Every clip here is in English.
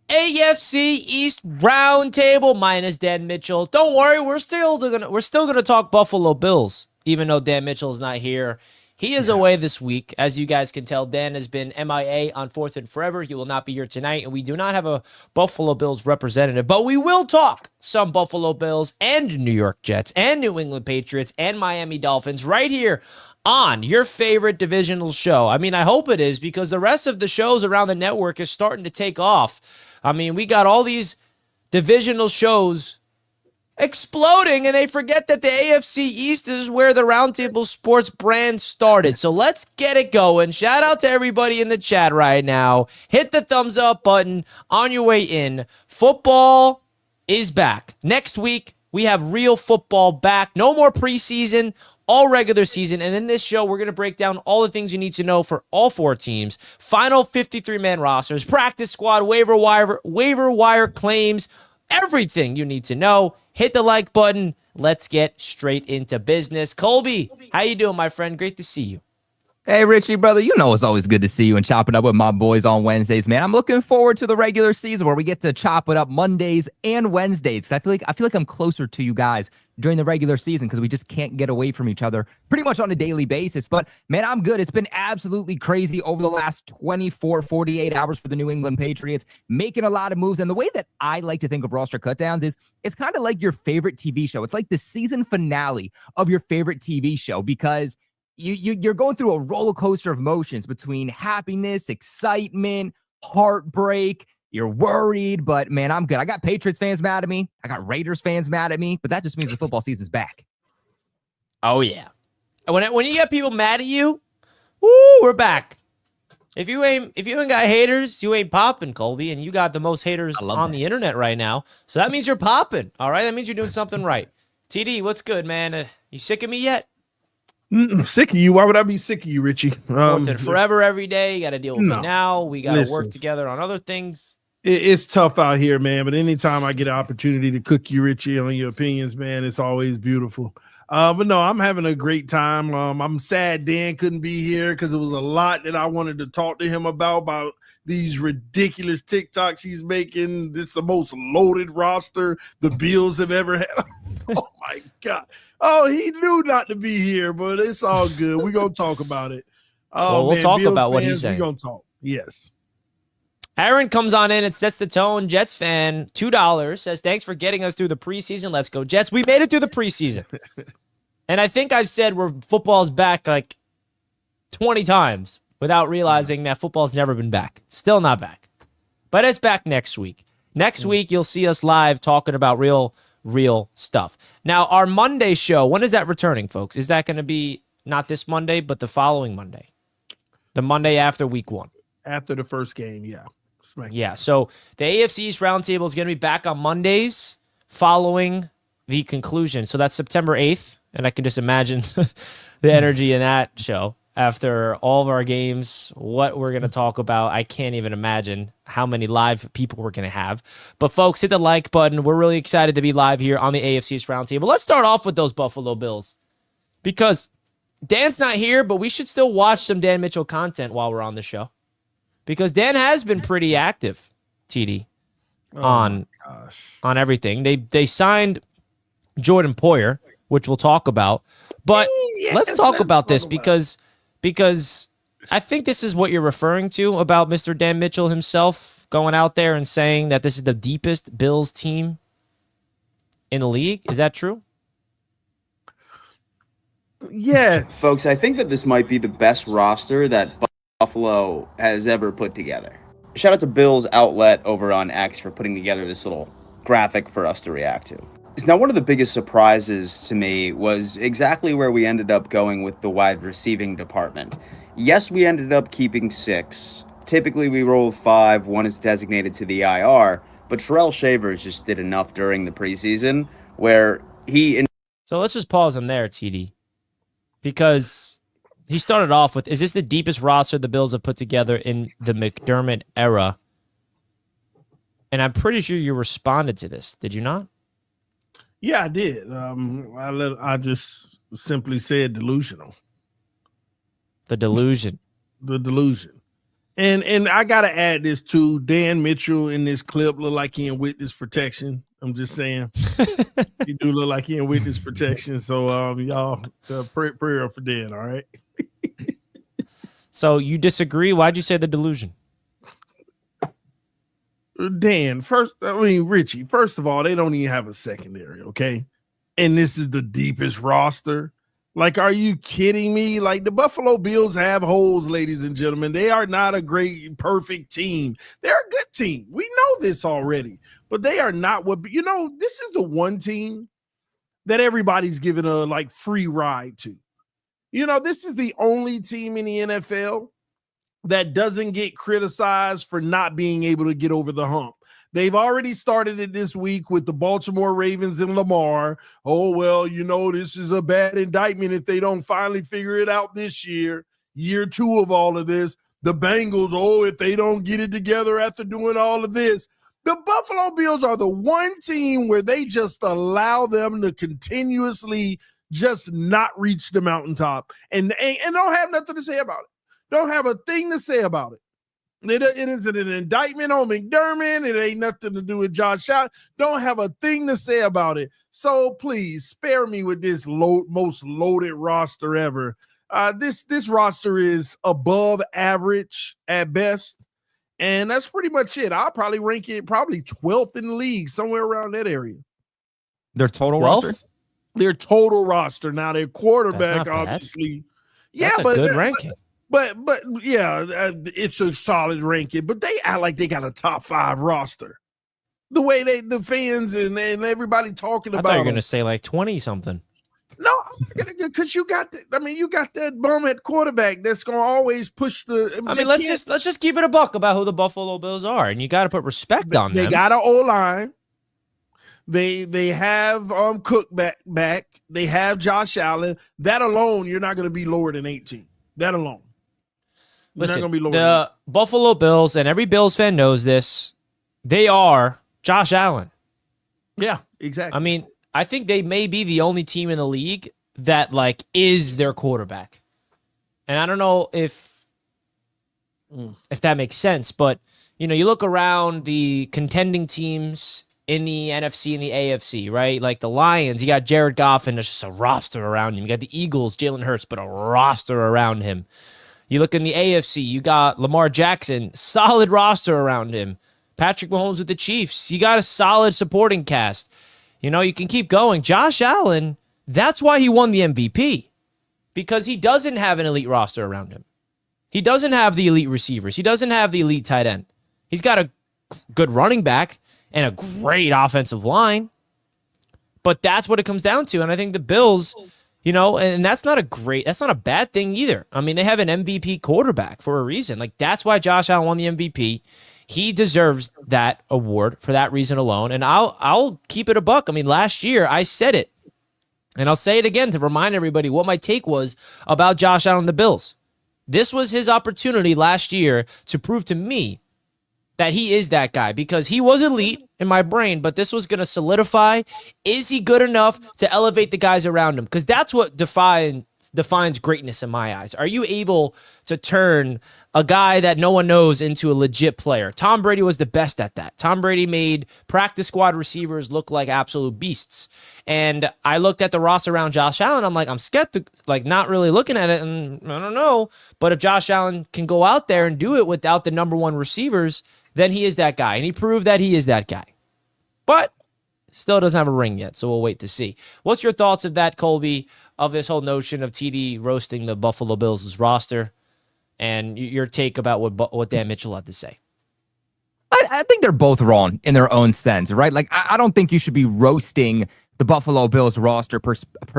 AFC East Roundtable minus Dan Mitchell. Don't worry, we're still gonna talk Buffalo Bills, even though Dan Mitchell is not here. He is away this week. As you guys can tell, Dan has been MIA on 4th and Forever. He will not be here tonight, and we do not have a Buffalo Bills representative, but we will talk some Buffalo Bills and New York Jets and New England Patriots and Miami Dolphins right here on your favorite divisional show. I mean, I hope it is, because the rest of the shows around the network is starting to take off. I mean, we got all these divisional shows exploding, and they forget that the AFC East is where the Roundtable Sports brand started. So let's get it going. Shout out to everybody in the chat right now. Hit the thumbs up button on your way in. Football is back. Next week, we have real football back. No more preseason, all regular season. And in this show, we're going to break down all the things you need to know for all four teams. Final 53-man rosters, practice squad, waiver wire claims, everything you need to know. Hit the like button. Let's get straight into business. Colby, how you doing, my friend? Great to see you. Hey, Richie, brother, you know it's always good to see you and chop it up with my boys on Wednesdays, man. I'm looking forward to the regular season where we get to chop it up Mondays and Wednesdays. I feel like I'm closer to you guys during the regular season because we just can't get away from each other pretty much on a daily basis. But, man, I'm good. It's been absolutely crazy over the last 48 hours for the New England Patriots, making a lot of moves. And the way that I like to think of roster cutdowns is it's kind of like your favorite TV show. It's like the season finale of your favorite TV show, because you're going through a roller coaster of emotions between happiness, excitement, heartbreak. You're worried, but man, I'm good. I got Patriots fans mad at me. I got Raiders fans mad at me, but that just means the football season's back. Oh yeah. When you get people mad at you, woo, we're back. If you ain't got haters, you ain't popping, Colby, and you got the most haters on the internet right now. So that means you're popping. All right, that means you're doing something right. TD, what's good, man? You sick of me yet? Sick of you? Why would I be sick of you, Richie? Forever every day. You got to deal with me now. We got to work together on other things. It's tough out here, man. But anytime I get an opportunity to cook you, Richie, on your opinions, man, it's always beautiful. But no, I'm having a great time. I'm sad Dan couldn't be here because it was a lot that I wanted to talk to him about these ridiculous TikToks he's making. It's the most loaded roster the Bills have ever had. Oh my God. Oh, he knew not to be here, but it's all good. We're going to talk about it. Oh, well, we'll talk Bills about what fans, he's saying. We're going to talk. Yes. Aaron comes on in and sets the tone. Jets fan, $2, says, thanks for getting us through the preseason. Let's go, Jets. We made it through the preseason. And I think I've said football's back like 20 times without realizing that football's never been back. Still not back. But it's back next week. Next week, you'll see us live talking about real stuff. Now, our Monday show, when is that returning, folks? Is that going to be not this Monday, but the following Monday? The Monday after week 1. After the first game, yeah. Yeah, so the AFC East Roundtable is going to be back on Mondays following the conclusion. So that's September 8th, and I can just imagine the energy in that show. After all of our games, what we're going to talk about, I can't even imagine how many live people we're going to have. But, folks, hit the like button. We're really excited to be live here on the AFC East Roundtable. Let's start off with those Buffalo Bills, because Dan's not here, but we should still watch some Dan Mitchell content while we're on the show, because Dan has been pretty active, TD, on everything. They signed Jordan Poyer, which we'll talk about. But let's talk about this because I think this is what you're referring to about Mr. Dan Mitchell himself going out there and saying that this is the deepest Bills team in the league. Is that true? Yes. Folks, I think that this might be the best roster that Buffalo has ever put together. Shout out to Bills Outlet over on X for putting together this little graphic for us to react to. Now, one of the biggest surprises to me was exactly where we ended up going with the wide receiving department. Yes, we ended up keeping 6. Typically, we roll 5. 1 is designated to the IR, but Terrell Shavers just did enough during the preseason where he... So let's just pause him there, TD, because he started off with, is this the deepest roster the Bills have put together in the McDermott era? And I'm pretty sure you responded to this. Did you not? Yeah, I did. I just simply said delusional. The delusion. The delusion. And I gotta add this too. Dan Mitchell in this clip look like he in witness protection. I'm just saying, he do look like he in witness protection. So y'all prayer for Dan. All right. So you disagree? Why'd you say the delusion? Dan, Richie, first of all, they don't even have a secondary, okay? And this is the deepest roster. Like, are you kidding me? Like, the Buffalo Bills have holes, ladies and gentlemen. They are not a great, perfect team. They're a good team. We know this already. But they are not what, this is the one team that everybody's giving a, like, free ride to. This is the only team in the NFL that doesn't get criticized for not being able to get over the hump. They've already started it this week with the Baltimore Ravens and Lamar. Oh, well, this is a bad indictment if they don't finally figure it out this year. Year 2 of all of this. The Bengals, if they don't get it together after doing all of this. The Buffalo Bills are the one team where they just allow them to continuously just not reach the mountaintop and don't have nothing to say about it. Don't have a thing to say about it. It isn't an indictment on McDermott. It ain't nothing to do with Josh Allen. Don't have a thing to say about it. So please spare me with this most loaded roster ever. This roster is above average at best, and that's pretty much it. I'll probably rank it 12th in the league, somewhere around that area. Their total 12th? roster? Their total roster. Now their quarterback, obviously. That's a good ranking. But yeah, it's a solid ranking. But they act like they got a top 5 roster. The way the fans and everybody talking about. I thought you were gonna say like 20 something. No, I'm not gonna, because you got that bum at quarterback that's gonna always push the. Let's just keep it a buck about who the Buffalo Bills are, and you got to put respect on them. They got an O-line. They have Cook back. They have Josh Allen. That alone, you're not gonna be lower than 18. That alone. Listen, the Buffalo Bills, and every Bills fan knows this, they are Josh Allen. Yeah, exactly. I think they may be the only team in the league that is their quarterback. And I don't know if that makes sense, but you look around the contending teams in the NFC and the AFC, right? Like the Lions, you got Jared Goff, and there's just a roster around him. You got the Eagles, Jalen Hurts, but a roster around him. You look in the AFC, you got Lamar Jackson, solid roster around him. Patrick Mahomes with the Chiefs, you got a solid supporting cast. You can keep going. Josh Allen, that's why he won the MVP, because he doesn't have an elite roster around him. He doesn't have the elite receivers. He doesn't have the elite tight end. He's got a good running back and a great offensive line. But that's what it comes down to. And I think the Bills, and that's not a bad thing either. They have an MVP quarterback for a reason. That's why Josh Allen won the MVP. He deserves that award for that reason alone. And I'll keep it a buck. Last year I said it, and I'll say it again to remind everybody what my take was about Josh Allen and the Bills. This was his opportunity last year to prove to me that he is that guy, because he was elite in my brain, but this was going to solidify, is he good enough to elevate the guys around him? Because that's what defines greatness in my eyes. Are you able to turn a guy that no one knows into a legit player? Tom Brady was the best at that. Tom Brady made practice squad receivers look like absolute beasts. And I looked at the roster around Josh Allen. I'm skeptical, not really looking at it, and I don't know. But if Josh Allen can go out there and do it without the number one receivers, then he is that guy. And he proved that he is that guy. But still doesn't have a ring yet, so we'll wait to see. What's your thoughts of that, Colby, of this whole notion of TD roasting the Buffalo Bills' roster, and your take about what Dan Mitchell had to say? I think they're both wrong in their own sense, right? I don't think you should be roasting the Buffalo Bills roster per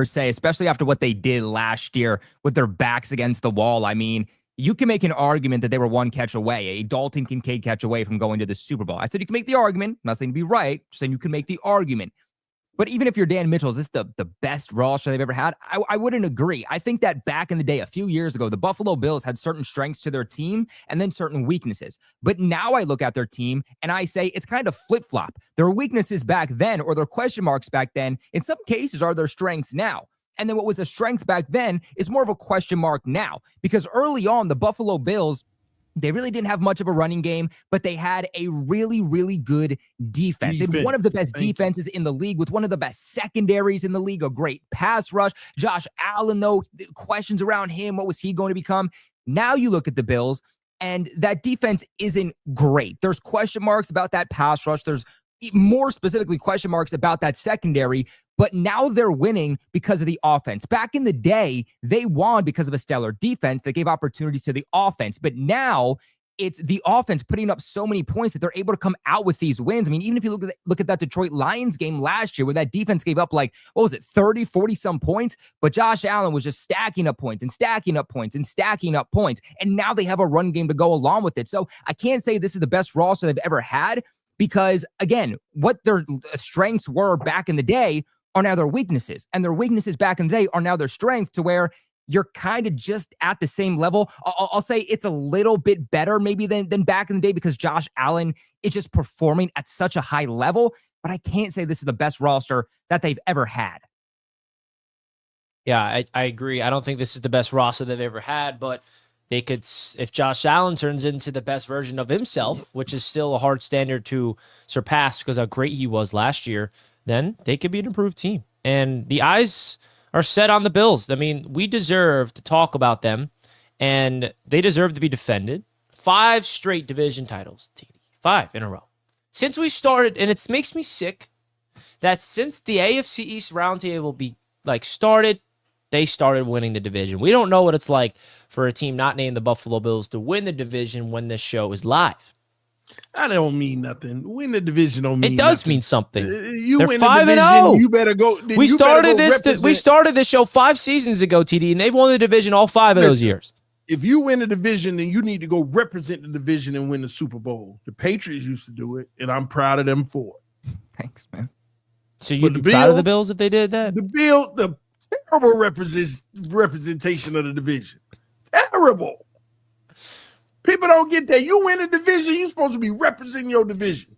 se, especially after what they did last year with their backs against the wall. You can make an argument that they were one catch away, a Dalton Kincaid catch away from going to the Super Bowl. I said you can make the argument. I'm not saying to be right, just saying you can make the argument. But even if you're Dan Mitchell, is this the best roster they've ever had? I wouldn't agree. I think that back in the day, a few years ago, the Buffalo Bills had certain strengths to their team and then certain weaknesses. But now I look at their team and I say it's kind of flip-flop. Their weaknesses back then, or their question marks back then, in some cases are their strengths now. And then what was a strength back then is more of a question mark now. Because early on, the Buffalo Bills They really didn't have much of a running game, but they had a really, really good defense. They had one of the best defenses in the league with one of the best secondaries in the league, a great pass rush. Josh Allen, though, questions around him. What was he going to become? Now you look at the Bills, and that defense isn't great. There's question marks about that pass rush. There's more specifically question marks about that secondary, but now they're winning because of the offense. Back in the day, they won because of a stellar defense that gave opportunities to the offense, but now it's the offense putting up so many points that they're able to come out with these wins. I mean, even if you look at that Detroit Lions game last year where that defense gave up 30, 40 some points, but Josh Allen was just stacking up points and stacking up points and stacking up points. And now they have a run game to go along with it. So I can't say this is the best roster they've ever had because, again, what their strengths were back in the day are now their weaknesses. And their weaknesses back in the day are now their strengths, to where you're kind of just at the same level. I'll say it's a little bit better maybe than back in the day because Josh Allen is just performing at such a high level, but I can't say this is the best roster that they've ever had. Yeah, I agree. I don't think this is the best roster they've ever had, but they could, if Josh Allen turns into the best version of himself, which is still a hard standard to surpass because how great he was last year, then they could be an improved team. And the eyes are set on the Bills. I mean, we deserve to talk about them, and they deserve to be defended. 5 straight division titles, TD. 5 in a row. Since we started, and it makes me sick that since the AFC East Roundtable started, they started winning the division. We don't know what it's like for a team not named the Buffalo Bills to win the division when this show is live. That don't mean nothing. Win the division don't mean it does nothing. Mean something. You They're win 5-0. the division, you better go. We started this show 5 seasons ago, TD, and they've won the division all 5 of those years. If you win the division, then you need to go represent the division and win the Super Bowl. The Patriots used to do it, and I'm proud of them for it. Thanks, man. So you'd be proud of the Bills if they did that? The terrible representation of the division. Terrible. People don't get that. You win a division, you're supposed to be representing your division.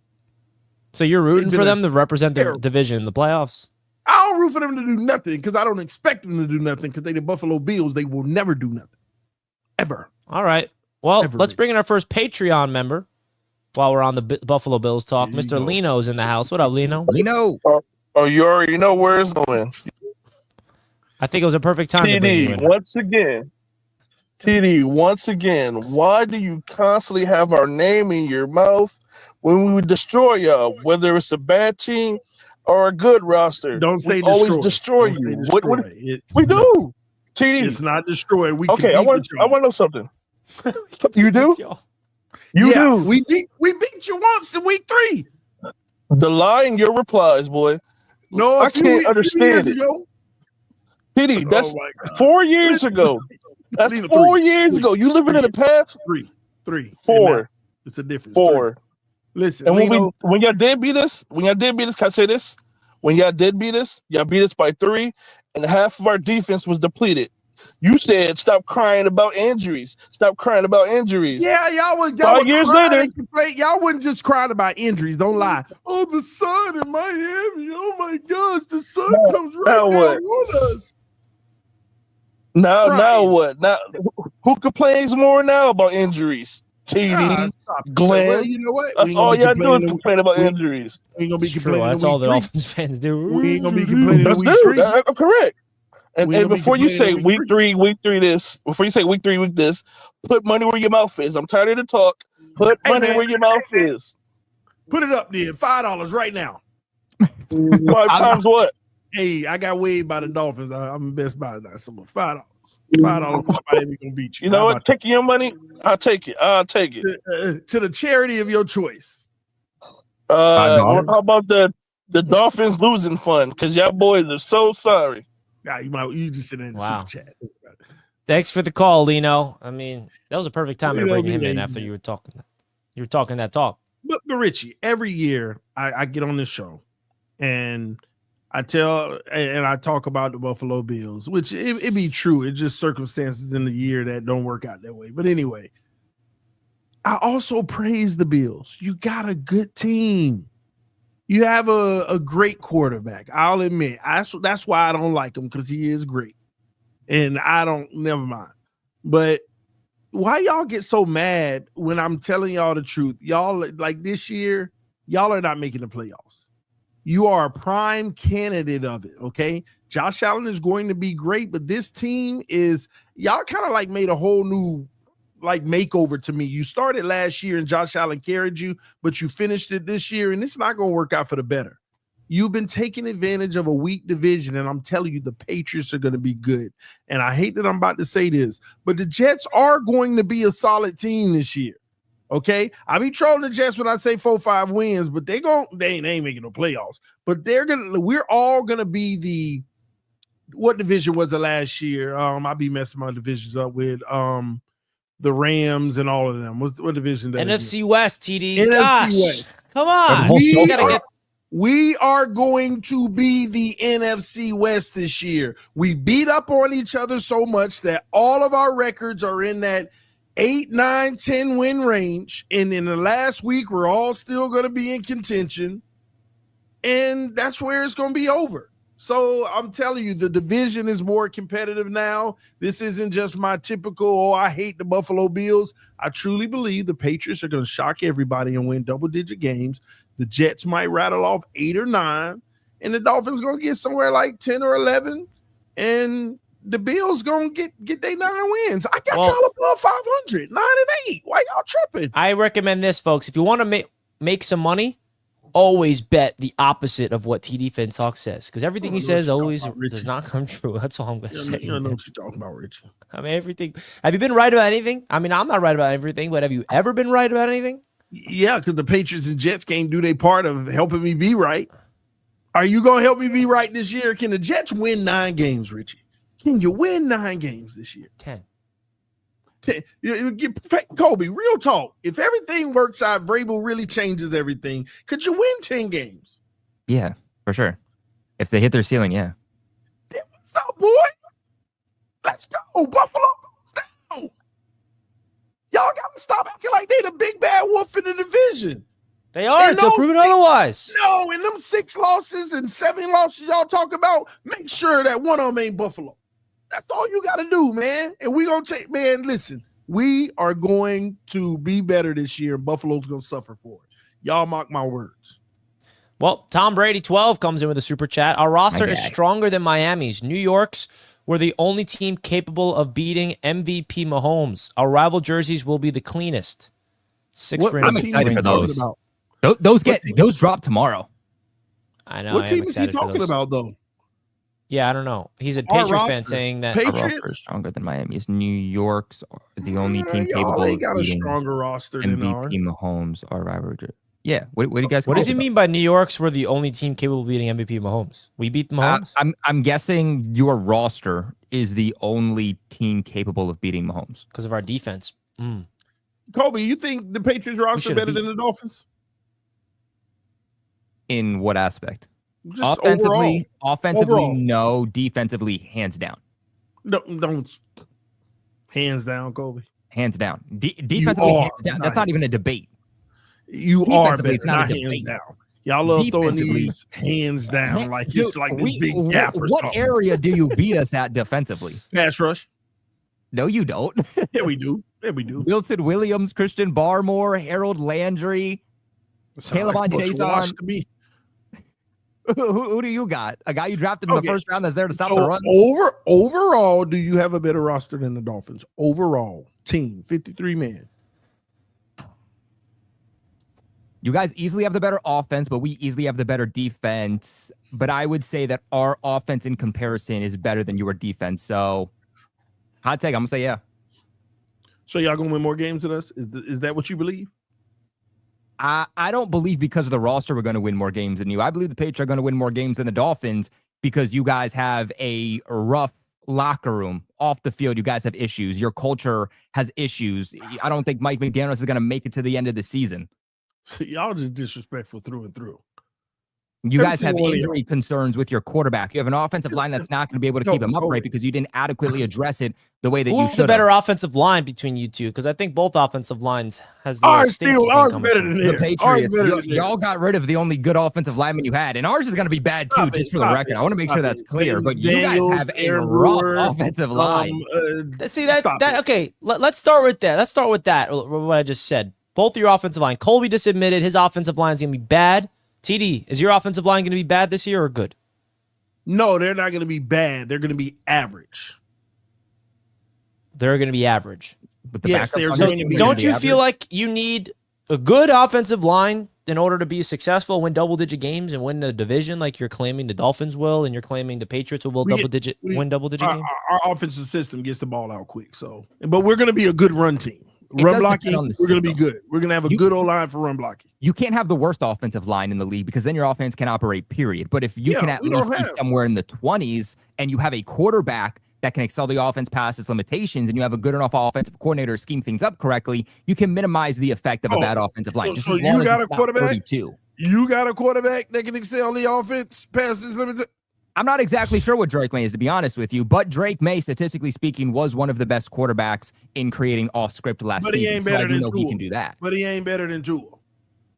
So you're rooting for them to represent the division in the playoffs? I don't root for them to do nothing because I don't expect them to do nothing because they the Buffalo Bills. They will never do nothing. Ever. All right. Well, let's bring in our first Patreon member while we're on the Buffalo Bills talk. Mr. Lino's in the house. What up, Lino? Lino. Oh, you already know where it's going. I think it was a perfect time to bring you in. TD, once again, why do you constantly have our name in your mouth when we would destroy y'all, whether it's a bad team or a good roster? Don't say we always destroy you. What we do? TD. It's not destroy. I want to know something. You do? You do. We beat you once in week 3. The lie in your replies, boy. No, I can't understand it. TD, that's 4 years ago. That's 4 years ago. You living in the past? 3. 4. It's a difference. 4. 3. Listen, and when y'all did beat us, can I say this? When y'all did beat us, y'all beat us by 3, and half of our defense was depleted. You said stop crying about injuries. Stop crying about injuries. Yeah, y'all 5 years later. Y'all wasn't just crying about injuries. Don't lie. Oh, the sun in Miami. Oh my gosh, the sun comes right down on us. Now what? Now who complains more now about injuries? TD, Glenn. Well, you know what? That's all y'all do is complain about injuries. We ain't gonna be complaining. That's all the Dolphins fans do. We ain't gonna be complaining. That's I'm correct. And before you say week 3 this, before you say week 3 this, put money where your mouth is. I'm tired of the talk. Put money where your mouth is. Put it up there, $5 right now. 5 times what? Hey, I got weighed by the Dolphins. I'm Best Buy now. So $5. $5. Miami gonna beat you. You know what? Taking your money, I'll take it. To the charity of your choice. How about the Dolphins losing fund? Because y'all boys are so sorry. Nah, you just sit in the super chat. Thanks for the call, Lino. I mean, that was a perfect time to bring him in after you were talking. You were talking that talk. But Richie, every year I get on this show and I talk about the Buffalo Bills, which it be true. It's just circumstances in the year that don't work out that way. But anyway, I also praise the Bills. You got a good team. You have a great quarterback. I'll admit. That's why I don't like him, because he is great. And never mind. But why y'all get so mad when I'm telling y'all the truth? Y'all like this year, y'all are not making the playoffs. You are a prime candidate of it, okay? Josh Allen is going to be great, but this team is, y'all kind of like made a whole new like makeover to me. You started last year and Josh Allen carried you, but you finished it this year, and it's not going to work out for the better. You've been taking advantage of a weak division, and I'm telling you, the Patriots are going to be good. And I hate that I'm about to say this, but the Jets are going to be a solid team this year. Okay, I be trolling the Jets when I say 4-5 wins, but they ain't making no playoffs. But we're all gonna be what division was it last year? I be messing my divisions up with the Rams and all of them. What division? NFC West, TD. NFC Gosh, West. come on. We are going to be the NFC West this year. We beat up on each other so much that all of our records are in that 8, 9, 10 win range. And in the last week, we're all still going to be in contention. And that's where it's going to be over. So I'm telling you, the division is more competitive now. This isn't just my typical, I hate the Buffalo Bills. I truly believe the Patriots are going to shock everybody and win double-digit games. The Jets might rattle off 8 or 9. And the Dolphins going to get somewhere like 10 or 11. And the Bills gonna get their 9 wins. I got y'all above 500, 9-8. Why y'all tripping? I recommend this, folks. If you want to make some money, always bet the opposite of what TD Fintalk says, because everything he says always does not come true. That's all I'm gonna say. You don't know what you're talking about, Richie. I mean, everything. Have you been right about anything? I mean, I'm not right about everything, but have you ever been right about anything? Yeah, because the Patriots and Jets can't do their part of helping me be right. Are you gonna help me be right this year? Can the Jets win 9 games, Richie? Can you win 9 games this year? 10. Kobe, real talk. If everything works out, Vrabel really changes everything. Could you win 10 games? Yeah, for sure. If they hit their ceiling, yeah. Damn, what's up, boys? Let's go. Buffalo goes down. Y'all got to stop acting like they the big bad wolf in the division. They are until proven otherwise. No, in them 6 losses and 7 losses y'all talk about, make sure that one of them ain't Buffalo. That's all you got to do, man. And we going to take, man, listen, we are going to be better this year, and Buffalo's going to suffer for it. Y'all mark my words. Well, Tom Brady 12 comes in with a super chat. Our roster is stronger than Miami's. New York's were the only team capable of beating MVP Mahomes. Our rival jerseys will be the cleanest. I'm excited for those. Those drop tomorrow. I know. What team is he talking about, though? Yeah, I don't know. He's a Patriots fan saying that our roster is stronger than Miami's. New York's are the only team capable of got beating a stronger roster MVP than ours. Mahomes. Our rival. Yeah. What do you guys? What does he mean by New York's were the only team capable of beating MVP Mahomes? We beat Mahomes. I'm guessing your roster is the only team capable of beating Mahomes because of our defense. Kobe, you think the Patriots roster better than the Dolphins? In what aspect? Just offensively, overall. No. Defensively, hands down. Don't hands down, Kobe. Hands down. Defensively, hands down. That's not even a debate. You are better, it's not hands down. Y'all love throwing these hands down like it's like this big gap. What area do you beat us at defensively? Pass rush. No, you don't. Yeah, we do. Yeah, we do. Wilson Williams, Christian Barmore, Harold Landry, Caleb on Jason. Who do you got? A guy you drafted in the first round that's there to stop the run? Overall, do you have a better roster than the Dolphins? Overall, team, 53 man. You guys easily have the better offense, but we easily have the better defense. But I would say that our offense in comparison is better than your defense. So, hot take, I'm going to say yeah. So y'all going to win more games than us? Is that what you believe? I don't believe because of the roster we're going to win more games than you. I believe the Patriots are going to win more games than the Dolphins because you guys have a rough locker room. Off the field, you guys have issues. Your culture has issues. I don't think Mike McDaniels is going to make it to the end of the season. So y'all just disrespectful through and through. You Every guys have single one of y'all. injury concerns with your quarterback. You have an offensive line that's not going to be able to No, keep him hold upright it. because you didn't adequately address it the way that you Who's should the have. better offensive line between you two? Because I think both offensive lines has the little Ours stinky still thing ours coming better from than it. The theirs. Ours Patriots, better than y'all theirs. got rid of the only good offensive lineman you had, and ours is going to be bad too, Stop just it, for the stop record. it, I want to make stop sure that's it. clear. James But you guys Daniels, have a Aaron rough Brewer, offensive line. See that stop that it. okay. Let's start with that. Let's start with that. What I just said. Both of your offensive line. Colby just admitted his offensive line is gonna be bad. TD, is your offensive line gonna be bad this year or good? No, they're not going to be bad. They're going to be average. They're gonna be average. With the Yes, backups they're on So your going team, to be they're gonna don't be you average? feel like you need a good offensive line in order to be successful, win double-digit games, and win the division like you're claiming the Dolphins will, and you're claiming the Patriots will We- win double-digit Our, games? our offensive system gets the ball out quick. So, but we're going to be a good run team. It Run does blocking, depend on the we're going to be system. good. We're going to have a You- good O-line for run blocking. You can't have the worst offensive line in the league because then your offense can operate, period. But if you Yeah, can at we don't least be have- somewhere in the 20s and you have a quarterback that can excel the offense past its limitations and you have a good enough offensive coordinator to scheme things up correctly, you can minimize the effect of a Oh, bad offensive line. so- Just so as long you as got it's a not quarterback? 32. You got a quarterback that can excel the offense past his limits. I'm not exactly sure what Drake May is, to be honest with you, but Drake May, statistically speaking, was one of the best quarterbacks in creating off-script last But he season. ain't So I better do than know Tua. he can do that. But he ain't better than Tua.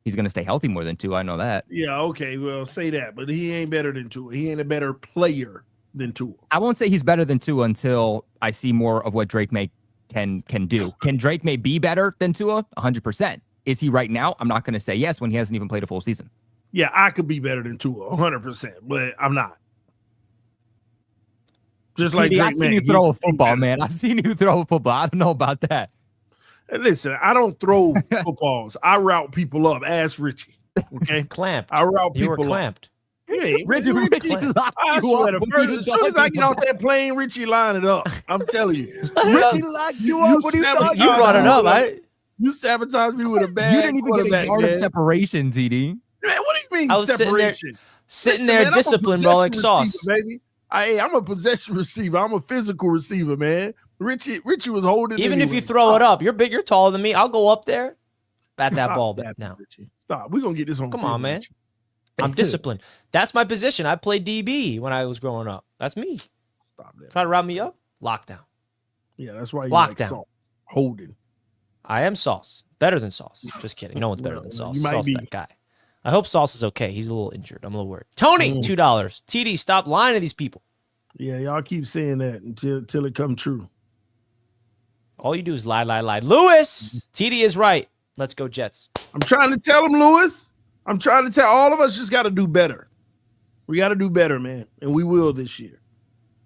He's going to stay healthy more than two. I know that. Yeah, okay, well, say that. But he ain't better than Tua. He ain't a better player than Tua. I won't say he's better than Tua until I see more of what Drake May can do. Can Drake May be better than Tua? 100%. Is he right now? I'm not going to say yes when he hasn't even played a full season. Yeah, I could be better than Tua, 100%, but I'm not. Just like TD, Drake I've seen May, you he- throw a he football, better. man. I've seen you throw a football. I don't know about that. Hey, listen, I don't throw footballs. I route people up. Ask Richie. Okay, Clamped. I route You were people up. clamped. Yeah, Richie locked I you swear up. to What are first, you as soon as I talking get off about? that plane, Richie line it up. I'm telling you. Richie locked you up. What are you talking You brought it about? up. You sabotaged me with a bad You didn't even get a quarterback, yard of man. separation, TD. Man, what do you mean I was sitting there- separation? Sitting Listen, there man, I'm a disciplined, bro, like possession sauce. receiver, baby. I'm a possession receiver. I'm a physical receiver, man. Richie was holding. Even if anyway. you throw it up, you're big, you're taller than me. I'll go up there, bat that Stop ball that, back now. Richie. Stop. We're gonna get this on. Come film, on, man. Richie. I'm disciplined. That's my position. I played DB when I was growing up. That's me. Stop that. Try to round me up. Lockdown. Yeah, that's why you like Lockdown. Sauce. Holding. I am Sauce. Better than Sauce. Just kidding. No one's better than Well, Sauce. you might Sauce be. that guy. I hope Sauce is okay. He's a little injured. I'm a little worried. Tony, $2. TD, stop lying to these people. Yeah, y'all keep saying that until it come true. All you do is lie, lie, lie. Lewis, TD is right. Let's go Jets. I'm trying to tell him, Lewis. I'm trying to tell all of us just got to do better. We got to do better, man, and we will this year.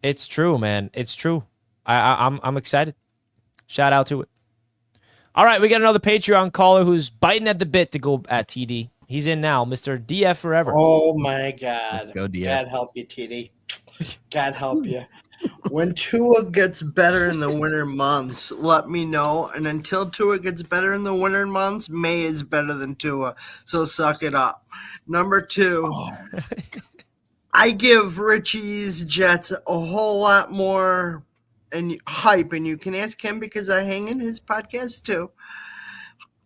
It's true, man. It's true. I'm excited. Shout out to it. All right, we got another Patreon caller who's biting at the bit to go at TD. He's in now, Mr. DF Forever. Oh my God! Let's go, DF. God help you, TD. God help you. When Tua gets better in the winter months, let me know. And until Tua gets better in the winter months, May is better than Tua. So suck it up. Number 2, I give Richie's Jets a whole lot more and hype, and you can ask him because I hang in his podcast too.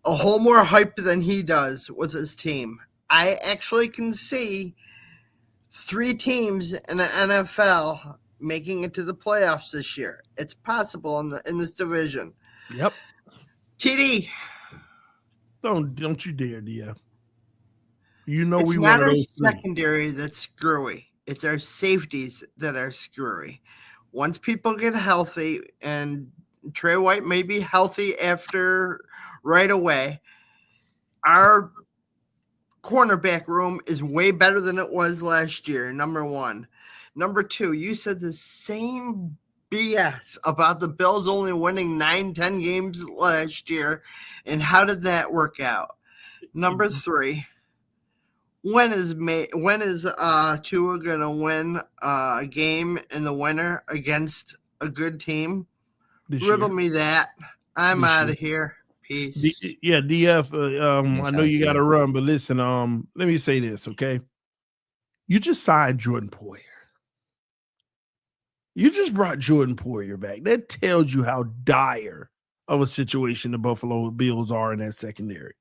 A whole more hype than he does with his team. I actually can see 3 teams in the NFL making it to the playoffs this year. It's possible in this division. Yep. TD, Don't you dare, DF. You know it's we not one of our those 3. secondary that's screwy. It's our safeties that are screwy. Once people get healthy, and Trey White may be healthy after right away, our cornerback room is way better than it was last year, number 1. Number 2, you said the same BS about the Bills only winning 9-10 games last year, and how did that work out? Number 3, when is Tua gonna win a game in the winter against a good team? This Riddle year. me that. I'm This out year. of here. Peace. Yeah, DF. I know you got to run, but listen. Let me say this, okay? You just signed Jordan Poyer. You just brought Jordan Poyer back. That tells you how dire of a situation the Buffalo Bills are in that secondary.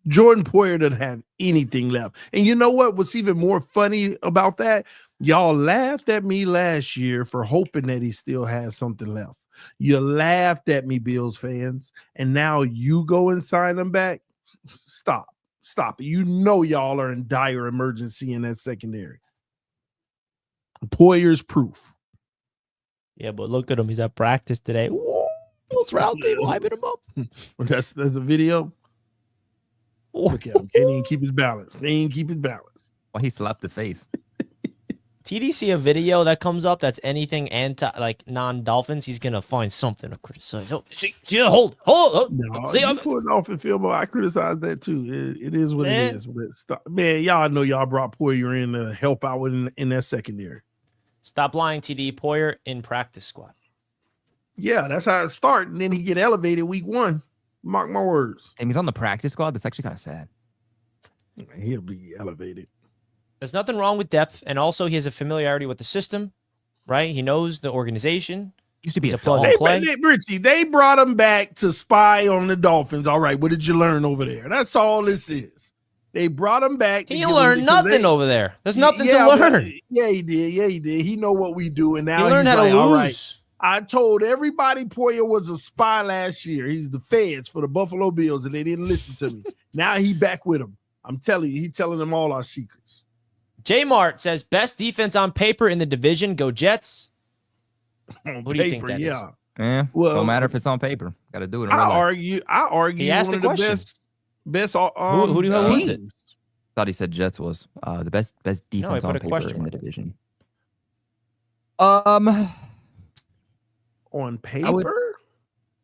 Jordan Poyer doesn't have anything left. And you know what? What's even more funny about that? Y'all laughed at me last year for hoping that he still has something left. You laughed at me, Bills fans, and now you go and sign him back. Stop it. You know y'all are in dire emergency in that secondary. Poyer's proof. Yeah, but look at him. He's at practice today. Woo, Bills Roundtable hyping him up. That's a video. Look at him. Can't even keep his balance. Well, he slapped the face. TD see a video that comes up that's anything non-Dolphins, he's gonna find something to criticize. Oh, see, hold. No, See, you put it off in film. I criticize that too. It is what it is. But stop. Man, y'all know y'all brought Poyer in to help out in that secondary. Stop lying, TD. Poyer in practice squad. Yeah, that's how it started. And then he get elevated week 1. Mark my words. And he's on the practice squad. That's actually kind of sad. He'll be elevated. There's nothing wrong with depth, and also he has a familiarity with the system, right? He knows the organization. Used to be He's a plug dog. and play. Richie, they brought him back to spy on the Dolphins. All right, what did you learn over there? That's all this is. They brought him back. He learned nothing over there. There's nothing to learn. Yeah, he did. He know what we do, and now He learned he's how like, to all right. lose. I told everybody Poyer was a spy last year. He's the feds for the Buffalo Bills, and they didn't listen to me. Now he back with them. I'm telling you, he's telling them all our secrets. J Mart says best defense on paper in the division. Go Jets. Who do you think that is? Yeah, Well, don't matter if it's on paper. Got to do it in real life. I argue. He asked one the of the question. best. Who do you have was it? Thought he said Jets was the best defense put on a paper question in the mark. division. On paper.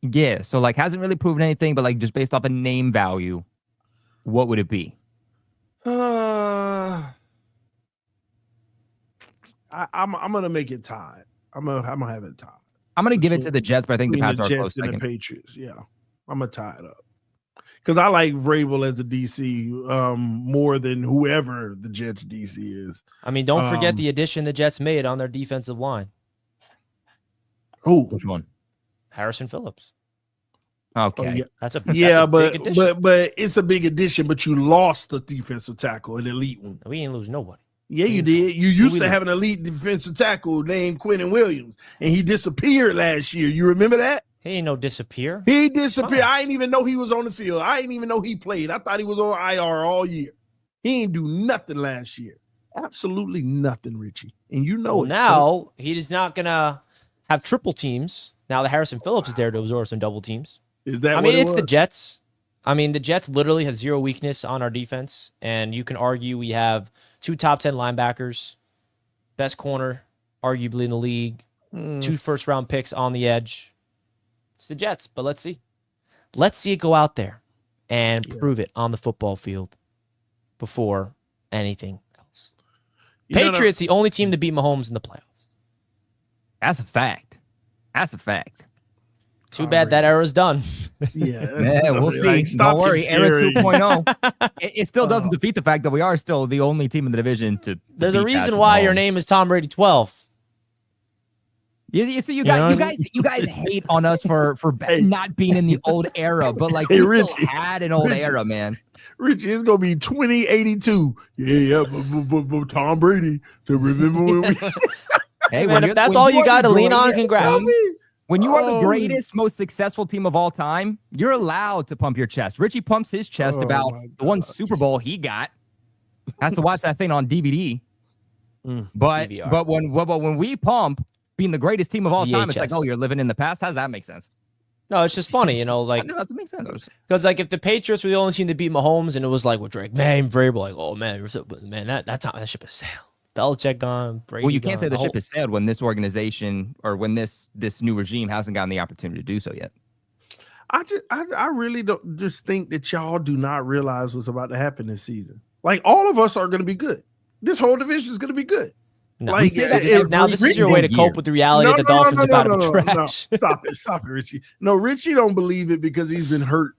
Yeah, so like hasn't really proven anything, but like just based off a name value, what would it be? I'm gonna make it tied. I'm gonna have it tied. I'm gonna give it to the Jets, but I think the Between Pats are a close Jets and second. the Patriots. Yeah, I'm gonna tie it up because I like Vrabel as a DC more than whoever the Jets DC is. I mean, don't forget the addition the Jets made on their defensive line. Oh, Which one? Harrison Phillips. Okay. yeah. That's a but big addition. but it's a big addition. But you lost the defensive tackle, an elite one. We ain't lose nobody. Yeah, you did. You used to have an elite defensive tackle named Quentin Williams, and he disappeared last year. You remember that? He ain't no disappear. He disappeared. Fine. I didn't even know he was on the field. I didn't even know he played. I thought he was on IR all year. He ain't do nothing last year. Absolutely nothing, Richie. And you know Well, it. now he's not gonna have triple teams. Now that Harrison Phillips is there to absorb some double teams. Is that I what mean, it it's the was? Jets. I mean, the Jets literally have zero weakness on our defense, and you can argue we have 2 top 10 linebackers, best corner, arguably in the league, 2 first-round picks on the edge. It's the Jets, but let's see. Let's see it go out there and prove it on the football field before anything else. Patriots, the only team to beat Mahomes in the playoffs. That's a fact. That's a fact. Too bad that era's done. Yeah, We'll see. Don't worry. Era 2.0. It still doesn't defeat the fact that we are still the only team in the division to. There's a beat reason Patrick why your Mahomes. name is Tom Brady 12. You see, you know guys hate on us for not being in the old era, but like Hey, we Richie. still had an old Richie. era, man. Richie, it's gonna be 2082. Yeah, but Tom Brady to remember when we. Hey, Man, when if you're- that's when all you are got the to lean on, greatest congrats. team- When you are Oh. the greatest, most successful team of all time, you're allowed to pump your chest. Richie pumps his chest Oh, about my the one God. Super Bowl he got. Has to watch that thing on DVD. But DVR. but when we pump being the greatest team of all time, it's like, VHS. oh, you're living in the past. How does that make sense? No, it's just funny, like, No, doesn't make sense. because like if the Patriots were the only team to beat Mahomes, and it was like with Drake, man, Vrabel, like, oh man, that ship has sailed. Belichick gone, Brady. Well, you can't gone, say the whole- ship has sailed when this organization or when this new regime hasn't gotten the opportunity to do so yet. I really don't just think that y'all do not realize what's about to happen this season. Like all of us are going to be good. This whole division is going to be good. No, Like, so yeah, this is your way to cope with the reality that the Dolphins are about to be trash. Stop it, Richie. No, Richie don't believe it because he's been hurt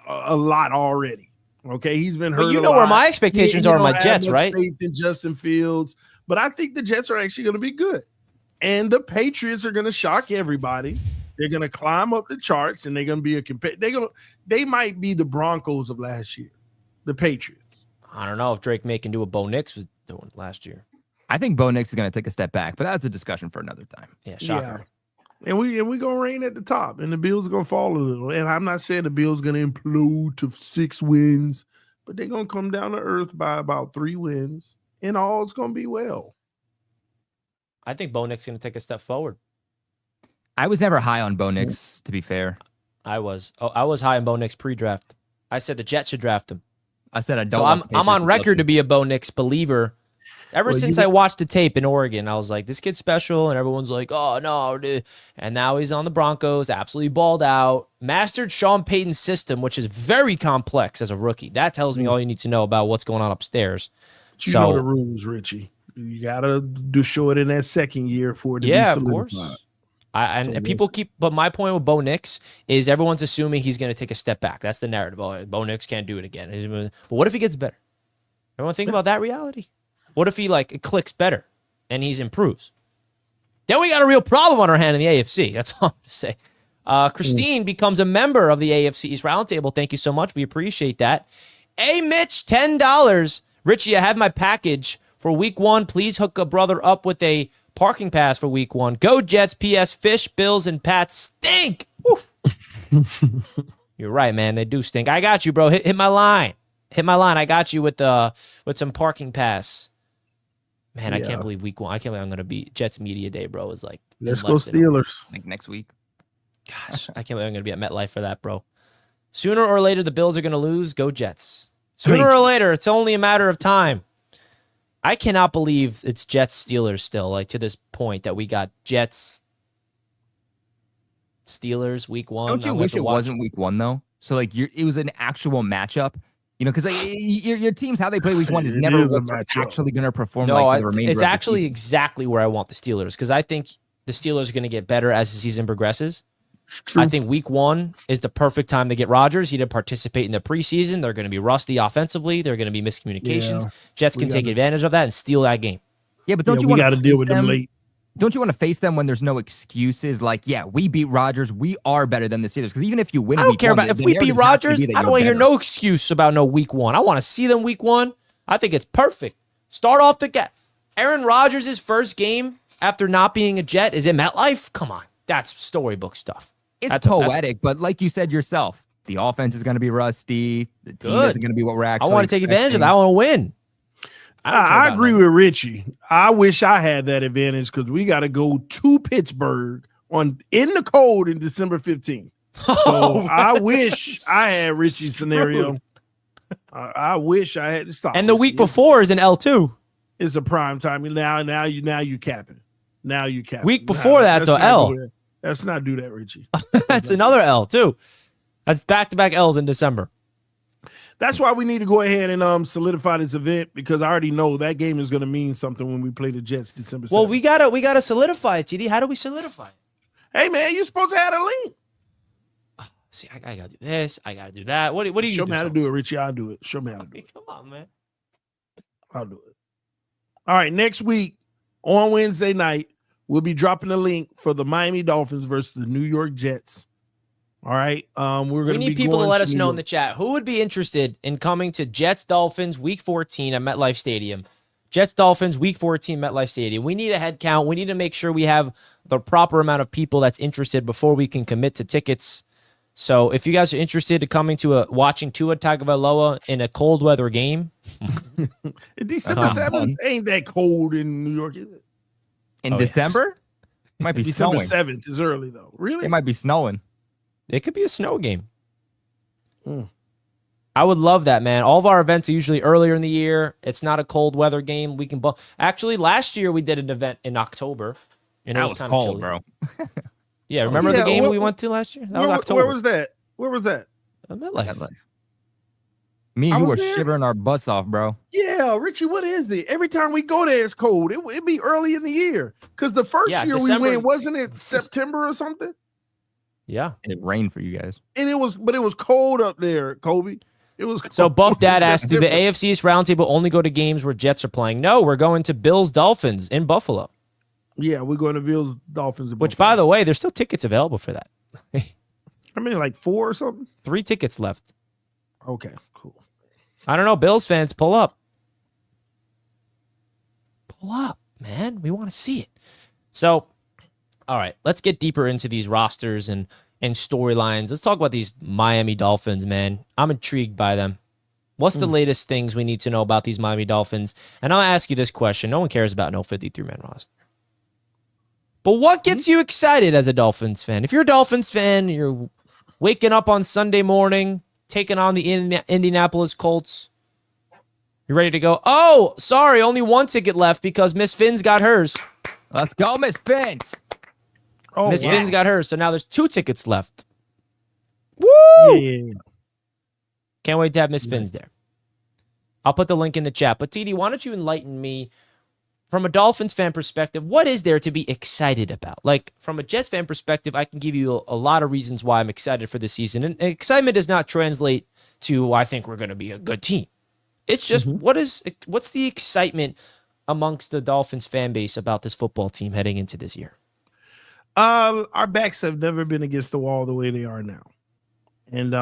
a lot already. Okay, he's been hurt. But you a know where lot. my expectations He are on don't my have Jets, much right? Faith in Justin Fields, but I think the Jets are actually going to be good, and the Patriots are going to shock everybody. They're going to climb up the charts, and they're going to be they might be the Broncos of last year. The Patriots. I don't know if Drake May can do what Bo Nix was doing last year. I think Bo Nix is going to take a step back, but that's a discussion for another time. Yeah, shocker. Yeah. And we gonna reign at the top, and the Bills are gonna fall a little. And I'm not saying the Bills gonna implode to 6 wins, but they're gonna come down to earth by about 3 wins, and all's gonna be well. I think Bo Nix is going to take a step forward. I was never high on Bo Nix, to be fair. I was high on Bo Nix pre-draft. I said the Jets should draft him. I said I don't. So I'm on record to be a Bo Nix believer. Ever since I watched the tape in Oregon, I was like, this kid's special, and everyone's like, oh, no, dude. And now he's on the Broncos, absolutely balled out, mastered Sean Payton's system, which is very complex as a rookie. That tells me all you need to know about what's going on upstairs. But you know the rules, Richie. You got to show it in that second year for it to be solidified. Of course. And people keep, but my point with Bo Nix is everyone's assuming he's going to take a step back. That's the narrative. Oh, Bo Nix can't do it again. But what if he gets better? Everyone think about that reality. What if he it clicks better and he's improves? Then we got a real problem on our hand in the AFC. That's all I'm going to say. Christine becomes a member of the AFC East Roundtable. Thank you so much. We appreciate that. Hey, Mitch, $10. Richie, I have my package for week 1. Please hook a brother up with a parking pass for week 1. Go Jets. P.S. Fish, Bills, and Pats stink. You're right, man. They do stink. I got you, bro. Hit my line. Hit my line. I got you with some parking pass. Man, I can't believe week 1. I can't believe I'm going to be Jets Media Day, bro. Is like, let's go Steelers. Like next week. Gosh, I can't believe I'm going to be at MetLife for that, bro. Sooner or later, the Bills are going to lose. Go Jets. Sooner or later, it's only a matter of time. I cannot believe it's Jets Steelers still, to this point that we got Jets Steelers week 1. Don't you wish it wasn't week 1 though? So it was an actual matchup. Because your teams, how they play week 1 is never actually going to perform the remainder. It's actually exactly where I want the Steelers, because I think the Steelers are going to get better as the season progresses. I think week 1 is the perfect time to get Rodgers. He didn't participate in the preseason. They're going to be rusty offensively. They're going to be miscommunications. Yeah. Jets can take advantage of that and steal that game. Yeah, but don't you want to deal with them late? Don't you want to face them when there's no excuses? We beat Rodgers. We are better than the Steelers. Because even if you win, I don't care about if we beat Rodgers. I don't want to hear no excuse about no week 1. I want to see them week 1. I think it's perfect. Start off the gap. Aaron Rodgers' first game after not being a Jet is in MetLife. Come on, that's storybook stuff. It's poetic, but like you said yourself, the offense is going to be rusty. The team isn't going to be what we're actually. I want to take advantage of that. I want to win. I agree with Richie. I wish I had that advantage because we got to go to Pittsburgh in the cold in December 15th. So I wish I had Richie's scenario. I wish I had to stop. And the week before is an L2. It's a prime time. Now you capping. Now you capping. Week before that's an L. Let's not do that, Richie. That's another L too. That's back-to-back L's in December. That's why we need to go ahead and solidify this event, because I already know that game is going to mean something when we play the Jets December 7th. Well, we gotta solidify it, TD. How do we solidify it? Hey man, you're supposed to have a link. See, I gotta do this. I gotta do that. What do you show me how to do it, Richie? I'll do it. Show me how to do it. Come on, man. I'll do it. All right, next week on Wednesday night, we'll be dropping the link for the Miami Dolphins versus the New York Jets. All right. We need people to let us know in the chat who would be interested in coming to Jets Dolphins week 14 at MetLife Stadium. Jets Dolphins week 14 MetLife Stadium. We need a head count. We need to make sure we have the proper amount of people that's interested before we can commit to tickets. So if you guys are interested in coming to watching Tua Tagovailoa in a cold weather game, December 7th ain't that cold in New York, is it? In December? It might be December snowing. 7th is early though. Really? It might be snowing. It could be a snow game. I would love that, man. All of our events are usually earlier in the year. It's not a cold weather game. We can actually last year we did an event in October, and it was kind cold, of chilly. bro. Yeah, remember the game we went to last year? That was October. Where was that? MetLife. Me and you were shivering our butts off, bro. Yeah, Richie, what is it? Every time we go there, it's cold. It'd be early in the year. Because the first year December, we went, wasn't it September or something? Yeah. And it rained for you guys. And it was cold up there, Kobe. It was cold. So Buff Dad asked, do the AFC East Roundtable only go to games where Jets are playing? No, we're going to Bills Dolphins in Buffalo. Yeah, we're going to Bills Dolphins in Which, by the way, there's still tickets available for that. I mean, like 4 or something? 3 tickets left. Okay, cool. I don't know. Bills fans, pull up. Pull up, man. We want to see it. So, all right, let's get deeper into these rosters and storylines. Let's talk about these Miami Dolphins, man. I'm intrigued by them. What's the latest things we need to know about these Miami Dolphins? And I'll ask you this question. No one cares about no 53-man roster. But what gets you excited as a Dolphins fan? If you're a Dolphins fan, you're waking up on Sunday morning, taking on the Indianapolis Colts. You're ready to go. Oh, sorry, only one ticket left because Miss Finn's got hers. Let's go, Miss Finch. Oh, Miss wow. Finn's got hers, so now there's 2 tickets left. Woo! Yeah. Can't wait to have Miss Finn's there. I'll put the link in the chat. But TD, why don't you enlighten me from a Dolphins fan perspective? What is there to be excited about? Like from a Jets fan perspective, I can give you a lot of reasons why I'm excited for this season. And excitement does not translate to I think we're going to be a good team. It's just what's the excitement amongst the Dolphins fan base about this football team heading into this year? Our backs have never been against the wall the way they are now. And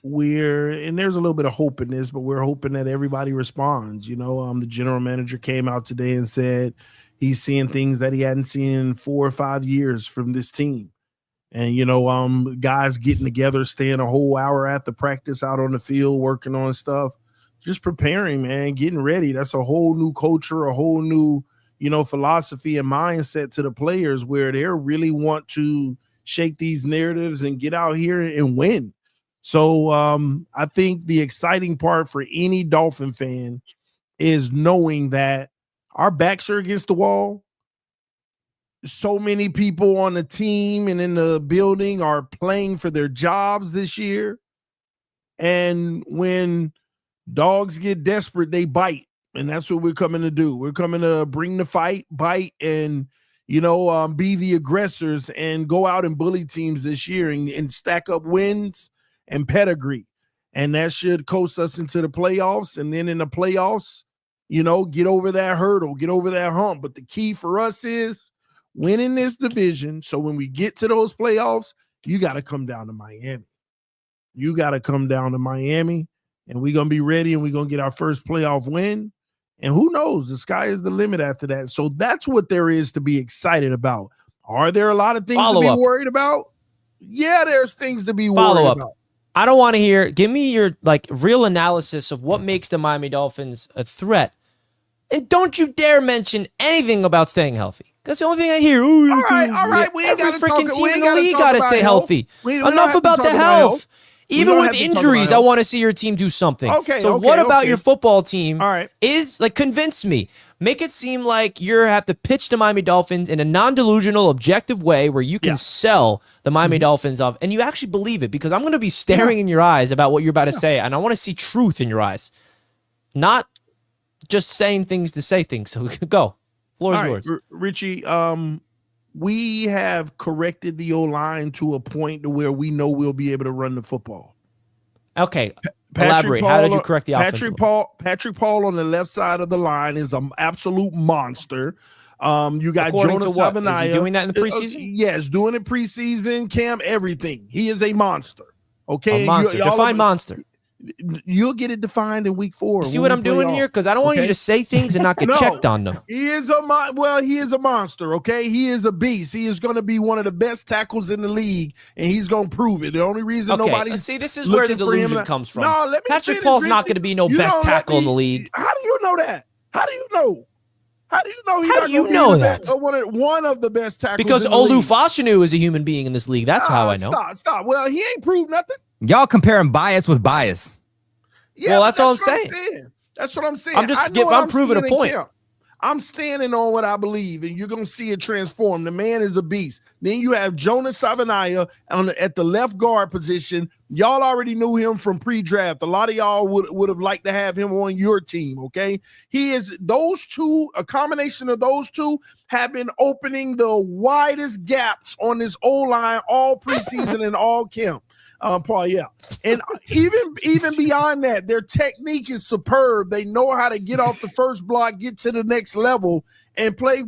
there's a little bit of hope in this, but we're hoping that everybody responds. The general manager came out today and said he's seeing things that he hadn't seen in 4 or 5 years from this team. And, guys getting together, staying a whole hour at the practice out on the field, working on stuff, just preparing, man, getting ready. That's a whole new culture, a whole new, philosophy and mindset to the players where they really want to shake these narratives and get out here and win. So I think the exciting part for any Dolphin fan is knowing that our backs are against the wall. So many people on the team and in the building are playing for their jobs this year. And when dogs get desperate, they bite. And that's what we're coming to do. We're coming to bring the fight, bite, and, be the aggressors and go out and bully teams this year and stack up wins and pedigree. And that should coast us into the playoffs. And then in the playoffs, get over that hurdle, get over that hump. But the key for us is winning this division. So when we get to those playoffs, you got to come down to Miami. And we're going to be ready and we're going to get our first playoff win. And who knows? The sky is the limit after that. So that's what there is to be excited about. Are there a lot of things to be worried about? Yeah, there's things to be worried about. I don't want to hear. Give me your real analysis of what makes the Miami Dolphins a threat. And don't you dare mention anything about staying healthy. That's the only thing I hear. Ooh, all right. We ain't every gotta freaking talk, team in the league got to stay healthy. Enough about the health. Even with injuries, I want to see your team do something. So what about your football team is convince me. Make it seem like you have to pitch the Miami Dolphins in a non-delusional, objective way where you can sell the Miami Dolphins off, and you actually believe it, because I'm going to be staring in your eyes about what you're about to say, and I want to see truth in your eyes, not just saying things to say things. So go. Floor is yours. Richie, we have corrected the O-line to a point to where we know we'll be able to run the football. Okay. Elaborate. How did you correct the offense? Patrick Paul on the left side of the line is an absolute monster. You got Jonas Savaiinaea. Is he doing that in the preseason? Yes, doing it preseason, camp, everything. He is a monster. Okay. A monster. Define monster. You'll get it defined in week 4. You see what I'm doing here? Because I don't want you to say things and not get checked on them. He is a monster, okay? He is a beast. He is going to be one of the best tackles in the league, and he's going to prove it. The only reason nobody's see, this is where the delusion comes from. No, let me Patrick Paul's not going to be no best tackle in the league. How do you know that? How do you know? How do you know he's How do you know that? One of the best tackles because in the league. Olufashinu is a human being in this league. That's how I know. Stop. Well, he ain't proved nothing. Y'all comparing bias with bias. Yeah, well, that's all I'm saying. That's what I'm saying. I'm proving a point. I'm standing on what I believe, and you're going to see it transform. The man is a beast. Then you have Jonas Savaiinaea at the left guard position. Y'all already knew him from pre-draft. A lot of y'all would have liked to have him on your team, okay? A combination of those two have been opening the widest gaps on this O-line all preseason and all camp. Paul, yeah. And even beyond that, their technique is superb. They know how to get off the first block, get to the next level, and play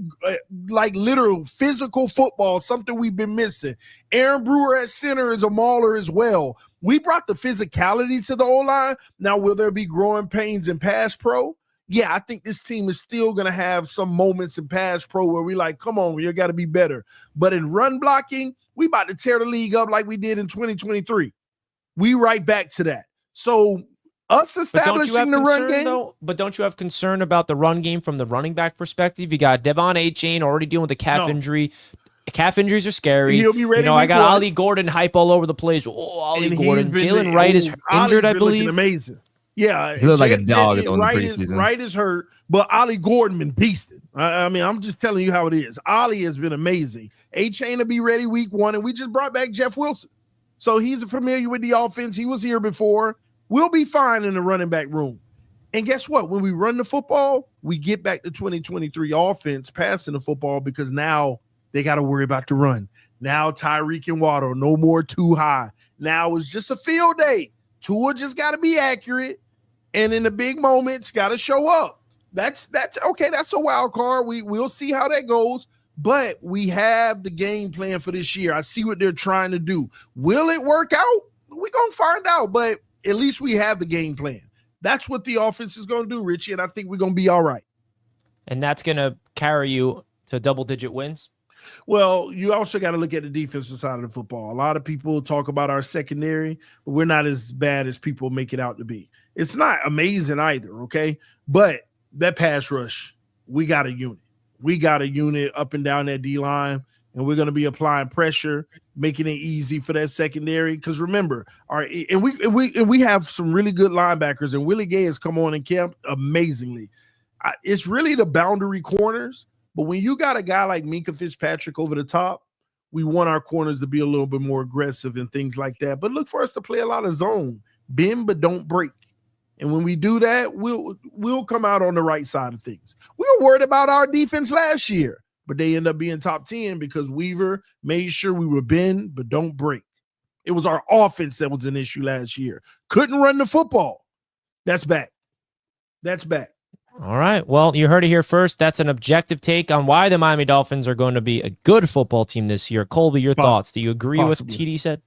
literal physical football, something we've been missing. Aaron Brewer at center is a mauler as well. We brought the physicality to the O-line. Now, will there be growing pains in pass pro? Yeah, I think this team is still going to have some moments in pass pro where we like, come on, you got to be better. But in run blocking, we about to tear the league up like we did in 2023. We right back to that. So us establishing the run game. But don't you have concern about the run game from the running back perspective? You got Devon A-Chain already dealing with a calf injury. Calf injuries are scary. He'll be ready. I got Ollie Gordon hype all over the place. Oh, Ollie Gordon. Jalen Wright is injured, I believe. Amazing. Yeah. He looked like a dog in the preseason. Wright is hurt, but Ollie Gordon been beasting. I mean, I'm just telling you how it is. Ollie has been amazing. A-Chain will be ready week 1, and we just brought back Jeff Wilson. So he's familiar with the offense. He was here before. We'll be fine in the running back room. And guess what? When we run the football, we get back to 2023 offense passing the football because now they got to worry about the run. Now Tyreek and Waddle, no more too high. Now it's just a field day. Tua just got to be accurate, and in the big moments, got to show up. That's okay. That's a wild card. We'll see how that goes. But we have the game plan for this year. I see what they're trying to do. Will it work out? We're going to find out. But at least we have the game plan. That's what the offense is going to do, Richie, and I think we're going to be all right. And that's going to carry you to double-digit wins? Well, you also got to look at the defensive side of the football. A lot of people talk about our secondary, but we're not as bad as people make it out to be. It's not amazing either, okay? But that pass rush, we got a unit. We got a unit up and down that D-line, and we're going to be applying pressure, making it easy for that secondary. Because remember, we have some really good linebackers, and Willie Gay has come on in camp amazingly. It's really the boundary corners. But when you got a guy like Minkah Fitzpatrick over the top, we want our corners to be a little bit more aggressive and things like that. But look for us to play a lot of zone. Bend, but don't break. And when we do that, we'll come out on the right side of things. We were worried about our defense last year, but they end up being top 10 because Weaver made sure we were bend, but don't break. It was our offense that was an issue last year. Couldn't run the football. That's back. That's back. All right. Well, you heard it here first. That's an objective take on why the Miami Dolphins are going to be a good football team this year. Colby, your thoughts? Do you agree with what TD said?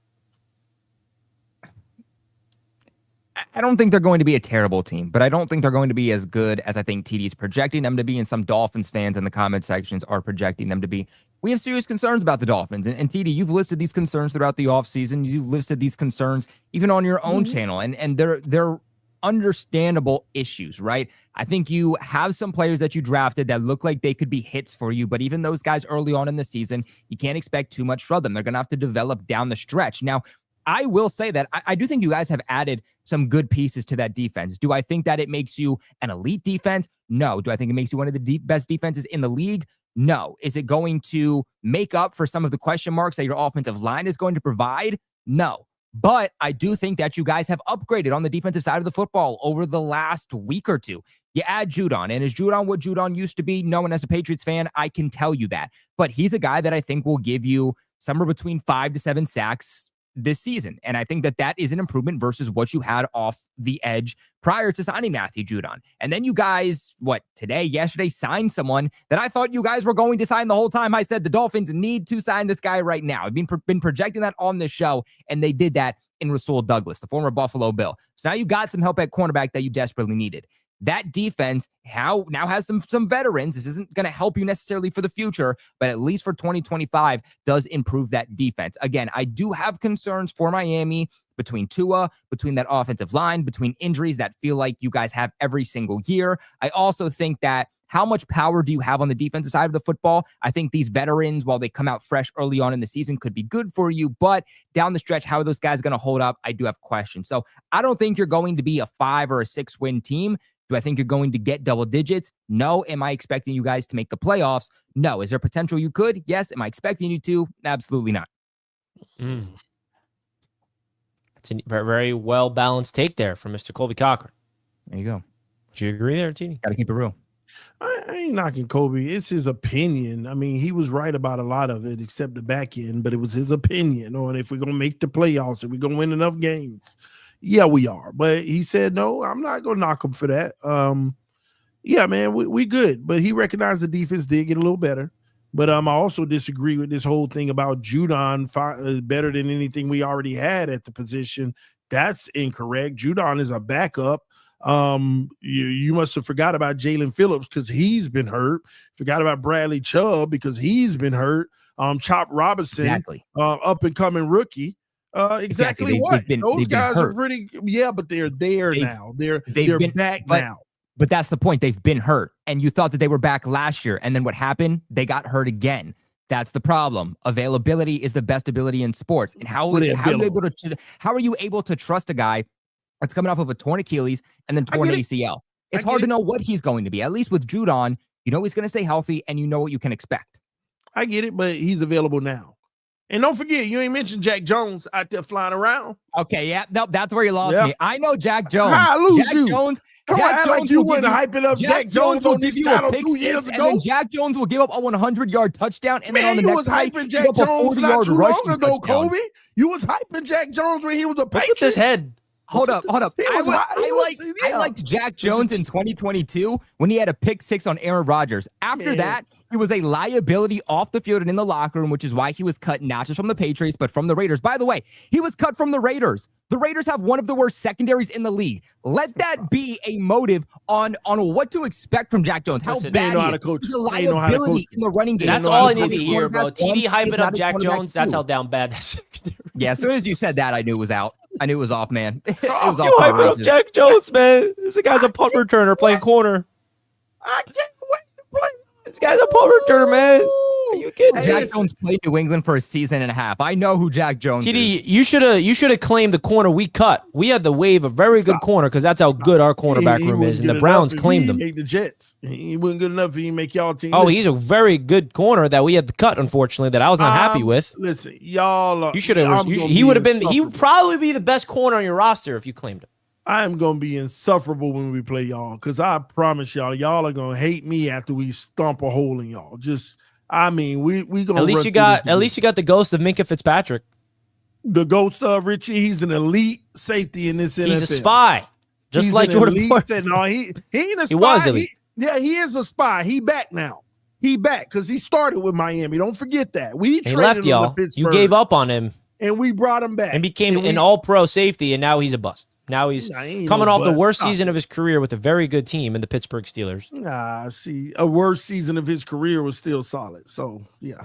I don't think they're going to be a terrible team, but I don't think they're going to be as good as I think TD's projecting them to be, and some Dolphins fans in the comment sections are projecting them to be. We have serious concerns about the Dolphins. And TD, you've listed these concerns throughout the offseason. You've listed these concerns even on your own channel, and they're understandable issues, right? I think you have some players that you drafted that look like they could be hits for you, but even those guys early on in the season, you can't expect too much from them. They're going to have to develop down the stretch. Now, I will say that I do think you guys have added some good pieces to that defense. Do I think that it makes you an elite defense? No. Do I think it makes you one of the best defenses in the league? No. Is it going to make up for some of the question marks that your offensive line is going to provide? No. But I do think that you guys have upgraded on the defensive side of the football over the last week or two. You add Judon, and is Judon what Judon used to be? No, and as a Patriots fan, I can tell you that. But he's a guy that I think will give you somewhere between 5 to 7 sacks this season. And I think that that is an improvement versus what you had off the edge prior to signing Matthew Judon. And then you guys, yesterday signed someone that I thought you guys were going to sign the whole time. I said the Dolphins need to sign this guy right now. I've been projecting that on this show, and they did that in Rasul Douglas, the former Buffalo Bill. So now you got some help at cornerback that you desperately needed. That defense now has some veterans. This isn't going to help you necessarily for the future, but at least for 2025 does improve that defense. Again, I do have concerns for Miami between Tua, between that offensive line, between injuries that feel like you guys have every single year. I also think that how much power do you have on the defensive side of the football? I think these veterans, while they come out fresh early on in the season, could be good for you, but down the stretch, how are those guys going to hold up? I do have questions. So I don't think you're going to be a 5 or a 6 win team. Do I think you're going to get double digits? No. Am I expecting you guys to make the playoffs? No. Is there potential you could? Yes. Am I expecting you to? Absolutely not. That's a very well-balanced take there from Mr. Colby Cochran. There you go. Would you agree there, TD? Got to keep it real. I ain't knocking Kobe. It's his opinion. I mean, he was right about a lot of it except the back end, but it was his opinion on if we're going to make the playoffs, if we're going to win enough games. Yeah, we are. But he said, no, I'm not going to knock him for that. Yeah, man, we good. But he recognized the defense did get a little better. But I also disagree with this whole thing about Judon better than anything we already had at the position. That's incorrect. Judon is a backup. You must have forgot about Jalen Phillips because he's been hurt. Forgot about Bradley Chubb because he's been hurt. Chop Robinson, Exactly. Up and coming rookie. Exactly what? Those guys are pretty. Yeah, but they're there now. They're back now. But that's the point. They've been hurt, and you thought that they were back last year, and then what happened? They got hurt again. That's the problem. Availability is the best ability in sports. And how are you able to trust a guy that's coming off of a torn Achilles and then torn ACL? It's hard to know what he's going to be. At least with Judon, you know he's going to stay healthy, and you know what you can expect. I get it, but he's available now. And don't forget, you ain't mentioned Jack Jones out there flying around. Okay, yeah, nope, that's where you lost me. I know Jack Jones. I lose Jack you. Jones. Come Jack on, act Jones like you wouldn't hype it up. Jack Jones will give you a pick 2 years ago. And then Jack Jones will give up a 100-yard touchdown, and then on the next play, hyping Jack Jones not too long ago, Kobe. You was hyping Jack Jones when he was a Patriot. Look at this head. Hold up. I liked Jack Jones in 2022 when he had a pick 6 on Aaron Rodgers. After that, he was a liability off the field and in the locker room, which is why he was cut not just from the Patriots, but from the Raiders. By the way, he was cut from the Raiders. The Raiders have one of the worst secondaries in the league. Let that be a motive on what to expect from Jack Jones. How bad he is. He's a liability in the running game. That's all I need to hear, bro. TD hyping up Jack Jones. That's how down bad that secondary is. Yeah, as soon as you said that, I knew it was out. I knew it was off, man. It was you hyping up Jack Jones, man. This guy's a punt returner playing corner. I can't wait to play. This guy's a punt returner, man. Are you kidding? Jack Jones played New England for a season and a half. I know who Jack Jones TD, is. you should have claimed the corner we cut. We had to waive a very good corner because that's how good our cornerback room is, and the Browns claimed him. Make the Jets. He wasn't good enough. He make y'all team. Oh, he's a very good corner that we had to cut. Unfortunately, that I was not happy with. Listen, y'all. You should have. He would have been. He would probably be the best corner on your roster if you claimed him. I am gonna be insufferable when we play y'all, because I promise y'all are gonna hate me after we stomp a hole in y'all. We gonna at least you got the ghost of Minkah Fitzpatrick. The ghost of Richie. He's an elite safety in this NFL. He's a spy, just like Jordan Poyer. No, he ain't a spy. He was elite. He is a spy. He back now. He back because he started with Miami. Don't forget that. He left y'all. You gave up on him, and we brought him back and became an All-Pro safety, and now he's a bust. Now he's coming off the worst season of his career with a very good team in the Pittsburgh Steelers. A worst season of his career was still solid. So, yeah.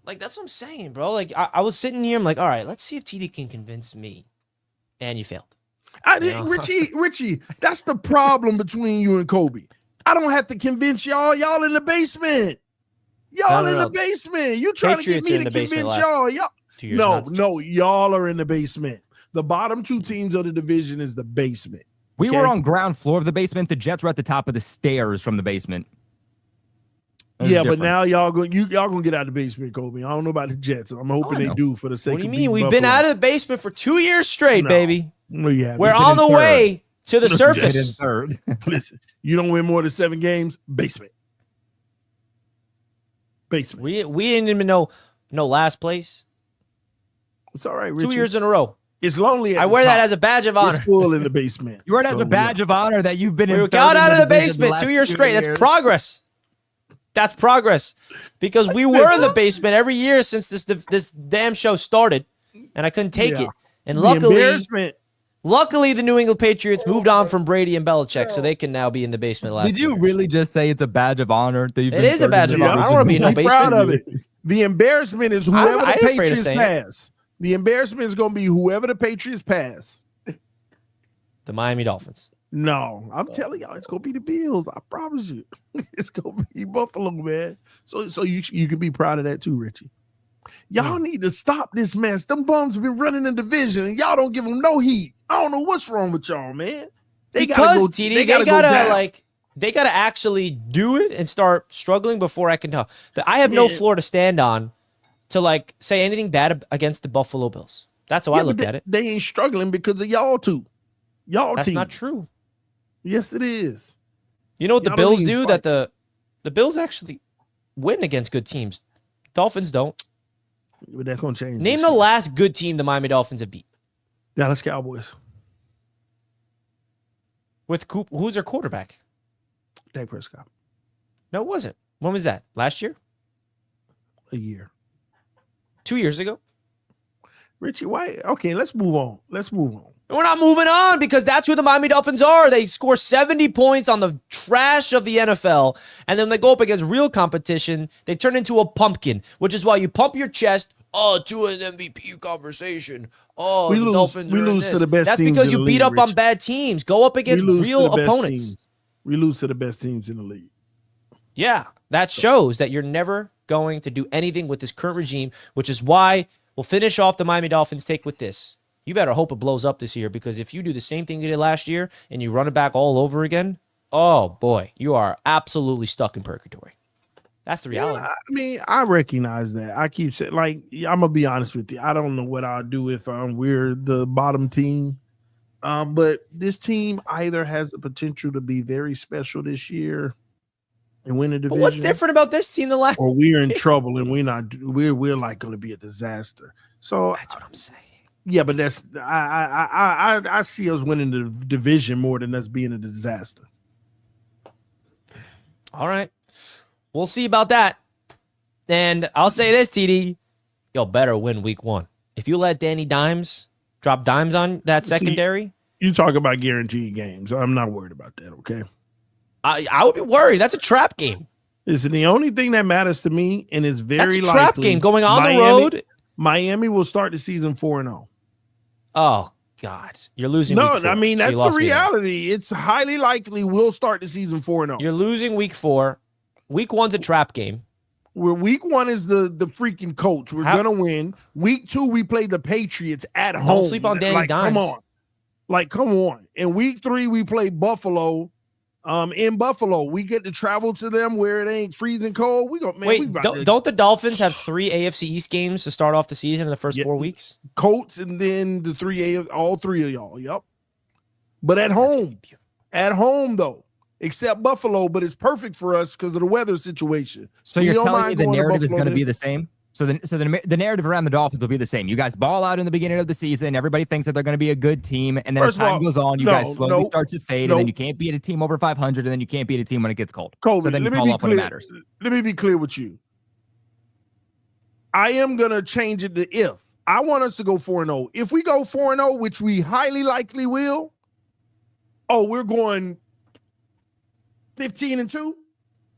Like, that's what I'm saying, bro. Like, I was sitting here, I'm like, all right, let's see if TD can convince me. And you failed. Richie, that's the problem between you and Kobe. I don't have to convince y'all. Y'all in the basement. The basement. You trying Patriots to get me to convince y'all. No, y'all are in the basement. The bottom 2 teams of the division is the basement. We were on ground floor of the basement. The Jets were at the top of the stairs from the basement. But now y'all gonna get out of the basement, Kobe. I don't know about the Jets. I'm hoping they do for the sake. What do you mean? We've been out of the basement for 2 years straight, baby. No, you haven't. We're on the way to the surface. Listen, you don't win more than 7 games. Basement. We didn't even know last place. It's all right, Richie. 2 years in a row. It's lonely. I wear that as a badge of honor. It's full in the basement. You wear it as a badge of honor that you've been in. We got out of the basement 2 years straight. That's progress. That's progress. Because we were in the basement every year since this damn show started, and I couldn't take it. And luckily, the New England Patriots moved on from Brady and Belichick, so they can now be in the basement. Did you really just say it's a badge of honor? It is a badge of honor. I don't want to be in no basement. Proud of it. The embarrassment is whoever the Patriots pass. The embarrassment is going to be whoever the Patriots pass. The Miami Dolphins. No, I'm telling y'all, it's going to be the Bills. I promise you. It's going to be Buffalo, man. So you can be proud of that too, Richie. Y'all need to stop this mess. Them bums have been running the division, and y'all don't give them no heat. I don't know what's wrong with y'all, man. They gotta actually do it and start struggling before I can tell. I have no floor to stand on to say anything bad against the Buffalo Bills. That's how I looked at it. They ain't struggling because of y'all two. That's not true. Yes, it is. You know what the Bills do? That the Bills actually win against good teams. Dolphins don't. But that's gonna change. Name the last good team the Miami Dolphins have beat. Dallas Cowboys. With who's their quarterback? Dak Prescott. No, it wasn't. When was that? Last year? a year? 2 years ago. Richie, why? Okay, let's move on. We're not moving on because that's who the Miami Dolphins are. They score 70 points on the trash of the NFL, and then they go up against real competition. They turn into a pumpkin, which is why you pump your chest. Oh, to an MVP conversation. Oh, the Dolphins we are in lose this. to the best That's teams because in you the beat league, up on Rich. bad teams. Go up against real opponents. We lose to the best teams in the league. Yeah, that shows that you're never going to do anything with this current regime, which is why we'll finish off the Miami Dolphins take with this. You better hope it blows up this year, because if you do the same thing you did last year and you run it back all over again, oh boy, you are absolutely stuck in purgatory. That's the reality. Yeah, I mean, I recognize that. I keep saying, like, I'm gonna be honest with you. I don't know what I'll do if we're the bottom team. But this team either has the potential to be very special this year and win a division. But what's different about this team than last? Or we're in trouble and we're like going to be a disaster. So That's what I'm saying. Yeah, but that's I see us winning the division more than us being a disaster. All right. We'll see about that. And I'll say this, TD. You'll better win week 1. If you let Danny Dimes drop dimes on that secondary. You talk about guaranteed games. I'm not worried about that, okay? I would be worried. That's a trap game. Listen, the only thing that matters to me, and it's very That's a trap likely, game going on the road. Miami will start the season 4-0. Oh, God. You're losing No, week 4. I mean, So you that's the lost me there. reality. It's highly likely we'll start the season 4-0. You're losing week 4. Week 1's a trap game. Where week 1 is the freaking coach. We're going to win. Week 2, we play the Patriots at home. Don't sleep on Danny Dimes. Come on. In week 3, we play Buffalo. In Buffalo, we get to travel to them where it ain't freezing cold. Don't the Dolphins have 3 AFC East games to start off the season in the first 4 weeks? Colts and then all 3 of y'all. Yep. But at home though, except Buffalo, but it's perfect for us because of the weather situation. So you're telling me the narrative is going to be the same? So the narrative around the Dolphins will be the same. You guys ball out in the beginning of the season. Everybody thinks that they're going to be a good team. And then as time goes on, you guys slowly start to fade. And then you can't beat a team over 500. And then you can't beat a team when it gets cold. Kobe, so then you fall off when it matters. Let me be clear with you. I am going to change it to if. I want us to go 4-0. If we go 4-0, which we highly likely will, we're going 15-2.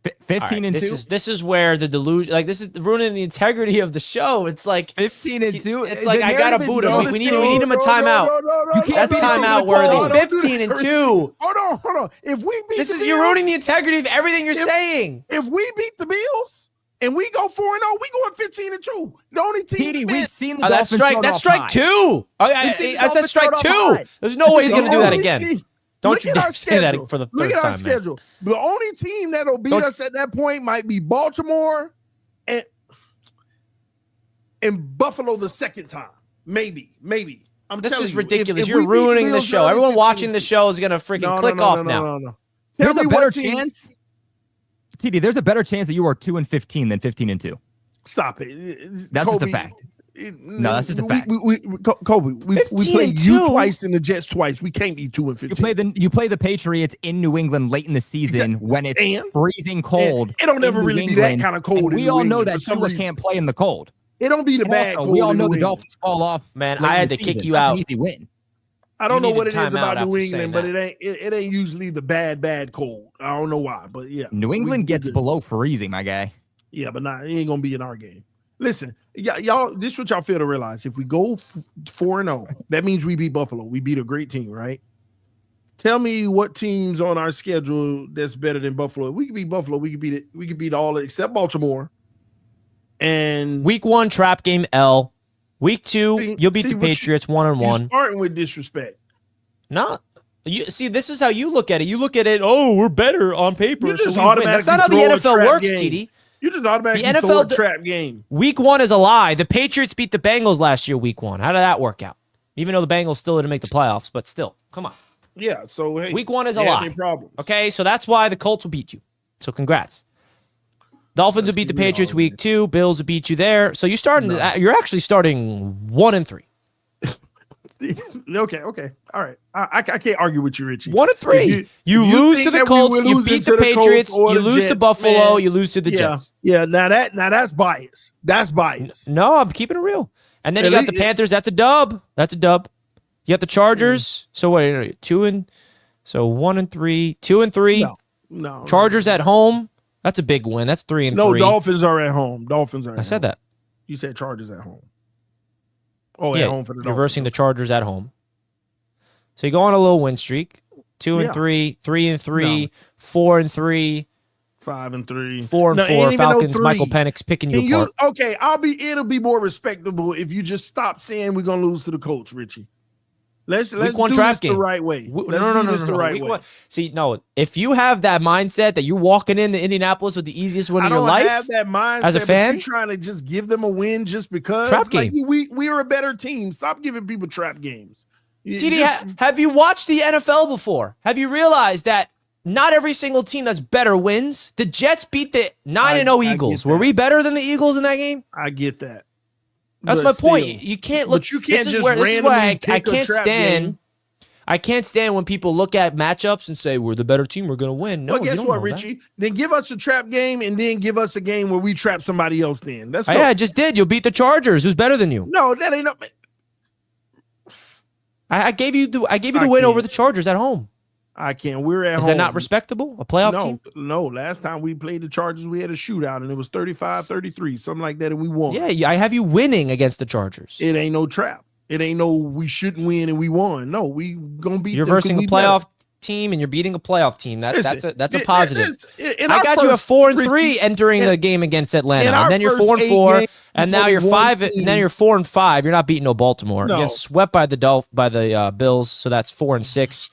15-2. This is where the delusion, like, this is ruining the integrity of the show. It's like 15-2. It's like I gotta boot him. We need him a timeout. That's timeout worthy. 15-2. Hold on. If we beat you're ruining the integrity of everything you're saying. If we beat the Bills and we go 4-0, we going 15-2. The only team TD, we've seen the Dolphins that's strike 2. I said strike 2. There's no way he's gonna do that again. Don't you dare say that for the third time. Look at our schedule. The only team that'll beat us at that point might be Baltimore and Buffalo the second time. Maybe. This is ridiculous. You're ruining the show. Everyone watching the show is gonna freaking click off now. No. There's a better chance. TD, there's a better chance that you are 2-15 than 15-2. Stop it. That's just a fact. No, that's just a fact. Kobe, we played you twice and the Jets twice. We can't be 2-15. You play the Patriots in New England late in the season when it's freezing cold. It don't ever really be that kind of cold. We all know that Tua can't play in the cold. It don't be the bad cold. We all know the Dolphins fall off. Man, I had to kick you out. An easy win. I don't know what it is about New England, but it ain't usually the bad cold. I don't know why, but yeah. New England gets below freezing, my guy. Yeah, but it ain't gonna be in our game. Listen, y'all, this is what y'all fail to realize. If we go 4-0, that means we beat Buffalo. We beat a great team, right? Tell me what teams on our schedule that's better than Buffalo. If we could beat Buffalo, we could beat it. We could beat all except Baltimore. And week 1 trap game L. Week 2, you'll beat the Patriots 1-1. You're starting with disrespect. No. This is how you look at it. You look at it, we're better on paper. That's not how the NFL works, TD. You just automatically throw a trap game. Week 1 is a lie. The Patriots beat the Bengals last year, week 1. How did that work out? Even though the Bengals still didn't make the playoffs, but still, come on. Yeah, so hey, week 1 is a lie. Okay, so that's why the Colts will beat you. So congrats. Dolphins will beat the Patriots week 2. Bills will beat you there. So you're actually starting 1-3. Okay. All right. I can't argue with you, Richie. 1-3. You lose to the Colts. You beat the Patriots. You lose to Buffalo. You lose to the Jets. Yeah. Now that's bias. That's bias. No, I'm keeping it real. And then you got the Panthers. That's a dub. You got the Chargers. So what? 1-3. 2-3. No. Chargers at home. That's a big win. That's 3-3. No, Dolphins are at home. I said that. You said Chargers at home. Oh, yeah, at home for the you're Dolphins. versing the Chargers at home. So you go on a little win streak. 2-3, 3-3, 4-3, 5-3, 4-4. Falcons. Michael Penix picking you apart. Okay, it'll be more respectable if you just stop saying we're gonna lose to the Colts, Richie. Let's do this the right way. No. See, no. If you have that mindset that you're walking into Indianapolis with the easiest win of your life, I don't have that mindset as a fan, you're trying to just give them a win just because. Trap game. We are a better team. Stop giving people trap games. TD, have you watched the NFL before? Have you realized that not every single team that's better wins? The Jets beat the 9-0 Eagles. Were we better than the Eagles in that game? I get that. That's my point. You can't look. But you can't this is why I can't stand. Game. I can't stand when people look at matchups and say we're the better team. We're gonna win. No, well, guess what, Richie? Then give us a trap game, and then give us a game where we trap somebody else. Then that's I just did. You'll beat the Chargers. Who's better than you? No, that ain't no. I gave you the win over the Chargers at home. I can't. We're at home. Is that not respectable? A playoff team? No. Last time we played the Chargers, we had a shootout, and it was 35-33, something like that, and we won. Yeah, I have you winning against the Chargers. It ain't no trap. It ain't no we shouldn't win and we won. No, we gonna beat. You're versing a playoff team, and you're beating a playoff team. That's a positive. I got you at 4-3 entering the game against Atlanta, and then you're 4-4, and now you're 5, and then you're 4-5. You're not beating no Baltimore. No. You get swept by the Bills, so that's 4-6.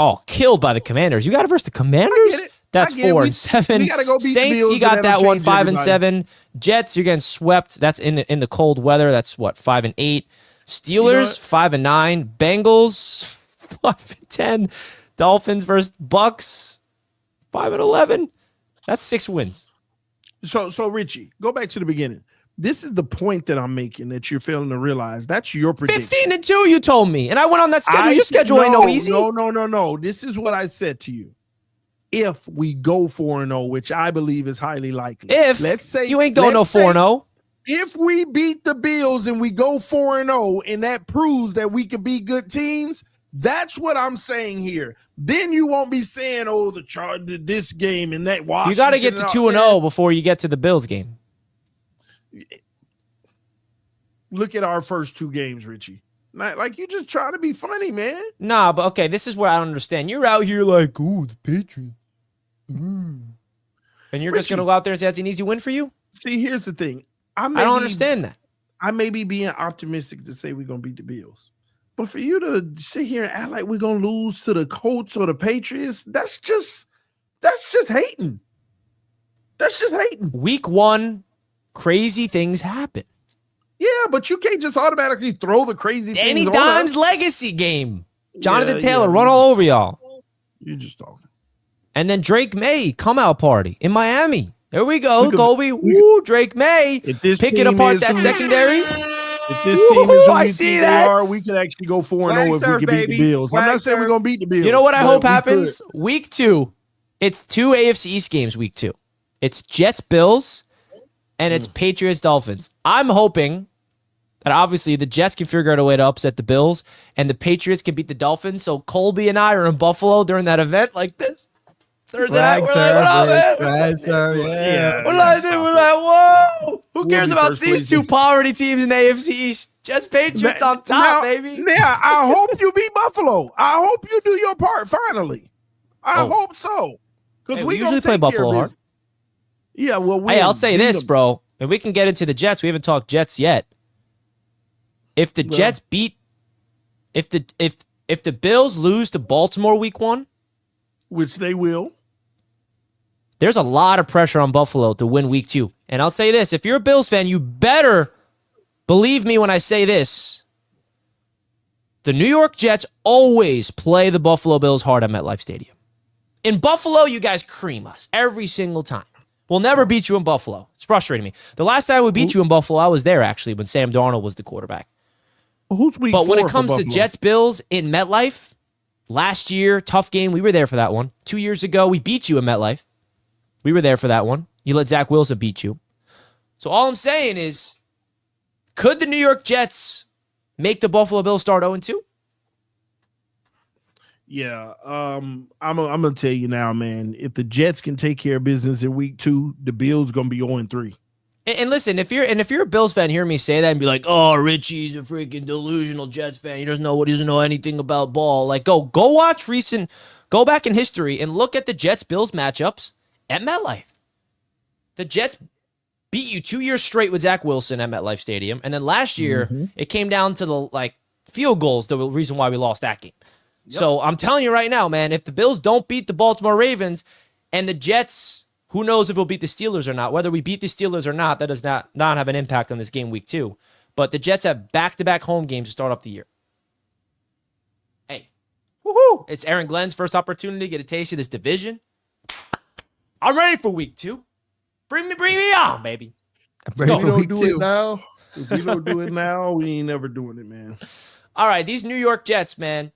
Oh, killed by the Commanders. You got to verse the Commanders? That's 4-7. We gotta go beat the Saints, Bills you got that one, 5-7. everybody. Jets, you're getting swept. That's in the cold weather. That's what, 5-8. Steelers, 5-9. Bengals, 5-10. Dolphins versus Bucks, 5-11. That's 6 wins. So Richie, go back to the beginning. This is the point that I'm making that you're failing to realize. That's your prediction. 15-2, you told me, and I went on that schedule. Your schedule ain't no easy. No. This is what I said to you. If we go 4-0, which I believe is highly likely. Let's say you ain't going no 4-0. If we beat the Bills and we go 4-0, and that proves that we can beat good teams, that's what I'm saying here. Then you won't be saying, "Oh, the Chargers did this game and that." Washington, you got to get to 2-0 before you get to the Bills game. Look at our first 2 games, Richie. Like you just trying to be funny, man. Nah, but okay, this is where I don't understand. You're out here like, "Ooh, the Patriots," and you're just gonna go out there and say that's an easy win for you. See, here's the thing. I don't understand that. I may be being optimistic to say we're gonna beat the Bills, but for you to sit here and act like we're gonna lose to the Colts or the Patriots, that's just hating. That's just hating. Week 1, crazy things happen. Yeah, but you can't just automatically throw the crazy Danny things Dimes' on us. legacy game. Jonathan Taylor run all over y'all. You're just talking. And then Drake May come out party in Miami. There we go, Colby. Drake May picking apart that secondary. If this team is who I we see think that. they are, we could actually go 4-0 if we can beat the Bills. I'm not saying we're gonna beat the Bills. You know what I but hope we happens? could. Week 2, it's 2 AFC East games. Week 2, it's Jets Bills, and it's Patriots Dolphins. I'm hoping that obviously the Jets can figure out a way to upset the Bills, and the Patriots can beat the Dolphins. So Colby and I are in Buffalo during that event like this. Thursday night, we're like, what up, man? We're like, whoa! Who cares about these 2 poverty teams in the AFC East? Just Patriots on top, baby. Yeah, I hope you beat Buffalo. I hope you do your part finally. I hope so. Because we usually play Buffalo hard. Yeah, well, I'll say this, bro, and we can get into the Jets. We haven't talked Jets yet. If the Jets beat, if the Bills lose to Baltimore week 1, which they will, there's a lot of pressure on Buffalo to win week 2. And I'll say this, if you're a Bills fan, you better believe me when I say this. The New York Jets always play the Buffalo Bills hard at MetLife Stadium. In Buffalo, you guys cream us every single time. We'll never beat you in Buffalo. It's frustrating me. The last time we beat you in Buffalo, I was there, actually, when Sam Darnold was the quarterback. Well, who's week But when 4 it for comes to Buffalo? Jets Bills in MetLife, last year, tough game. We were there for that one. 2 years ago, we beat you in MetLife. We were there for that one. You let Zach Wilson beat you. So all I'm saying is, could the New York Jets make the Buffalo Bills start 0-2? Yeah, I'm gonna tell you now, man. If the Jets can take care of business in week 2, the Bills gonna be 0-3. And listen, if you're a Bills fan, hear me say that and be like, "Oh, Richie's a freaking delusional Jets fan. He doesn't know anything about ball." Like, go watch go back in history and look at the Jets Bills matchups at MetLife. The Jets beat you 2 years straight with Zach Wilson at MetLife Stadium, and then last year it came down to the field goals. The reason why we lost that game. Yep. So I'm telling you right now, man, if the Bills don't beat the Baltimore Ravens and the Jets, who knows if we'll beat the Steelers or not. Whether we beat the Steelers or not, that does not have an impact on this game week 2. But the Jets have back-to-back home games to start off the year. Hey, woohoo! It's Aaron Glenn's first opportunity to get a taste of this division. I'm ready for week 2. Bring me on, baby. If we don't do it now, we ain't never doing it, man. All right, these New York Jets, man.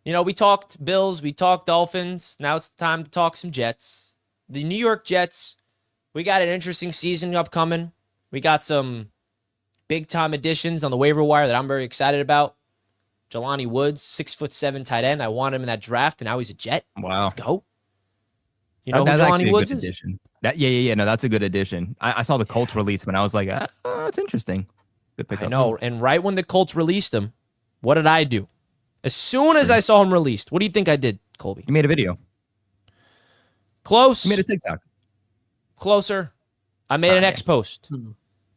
You know, we talked Bills, we talked Dolphins. Now it's time to talk some Jets. The New York Jets, we got an interesting season upcoming. We got some big-time additions on the waiver wire that I'm very excited about. Jelani Woods, 6'7" tight end. I want him in that draft, and now he's a Jet. Wow. Let's go. You know that's who actually Jelani a Woods good is? addition. No, that's a good addition. I saw the Colts release him, and I was like, that's interesting. Good pickup. I know, and right when the Colts released him, what did I do? As soon as I saw him released, what do you think I did, Colby? You made a video. Close. You made a TikTok. Closer. I made an X post.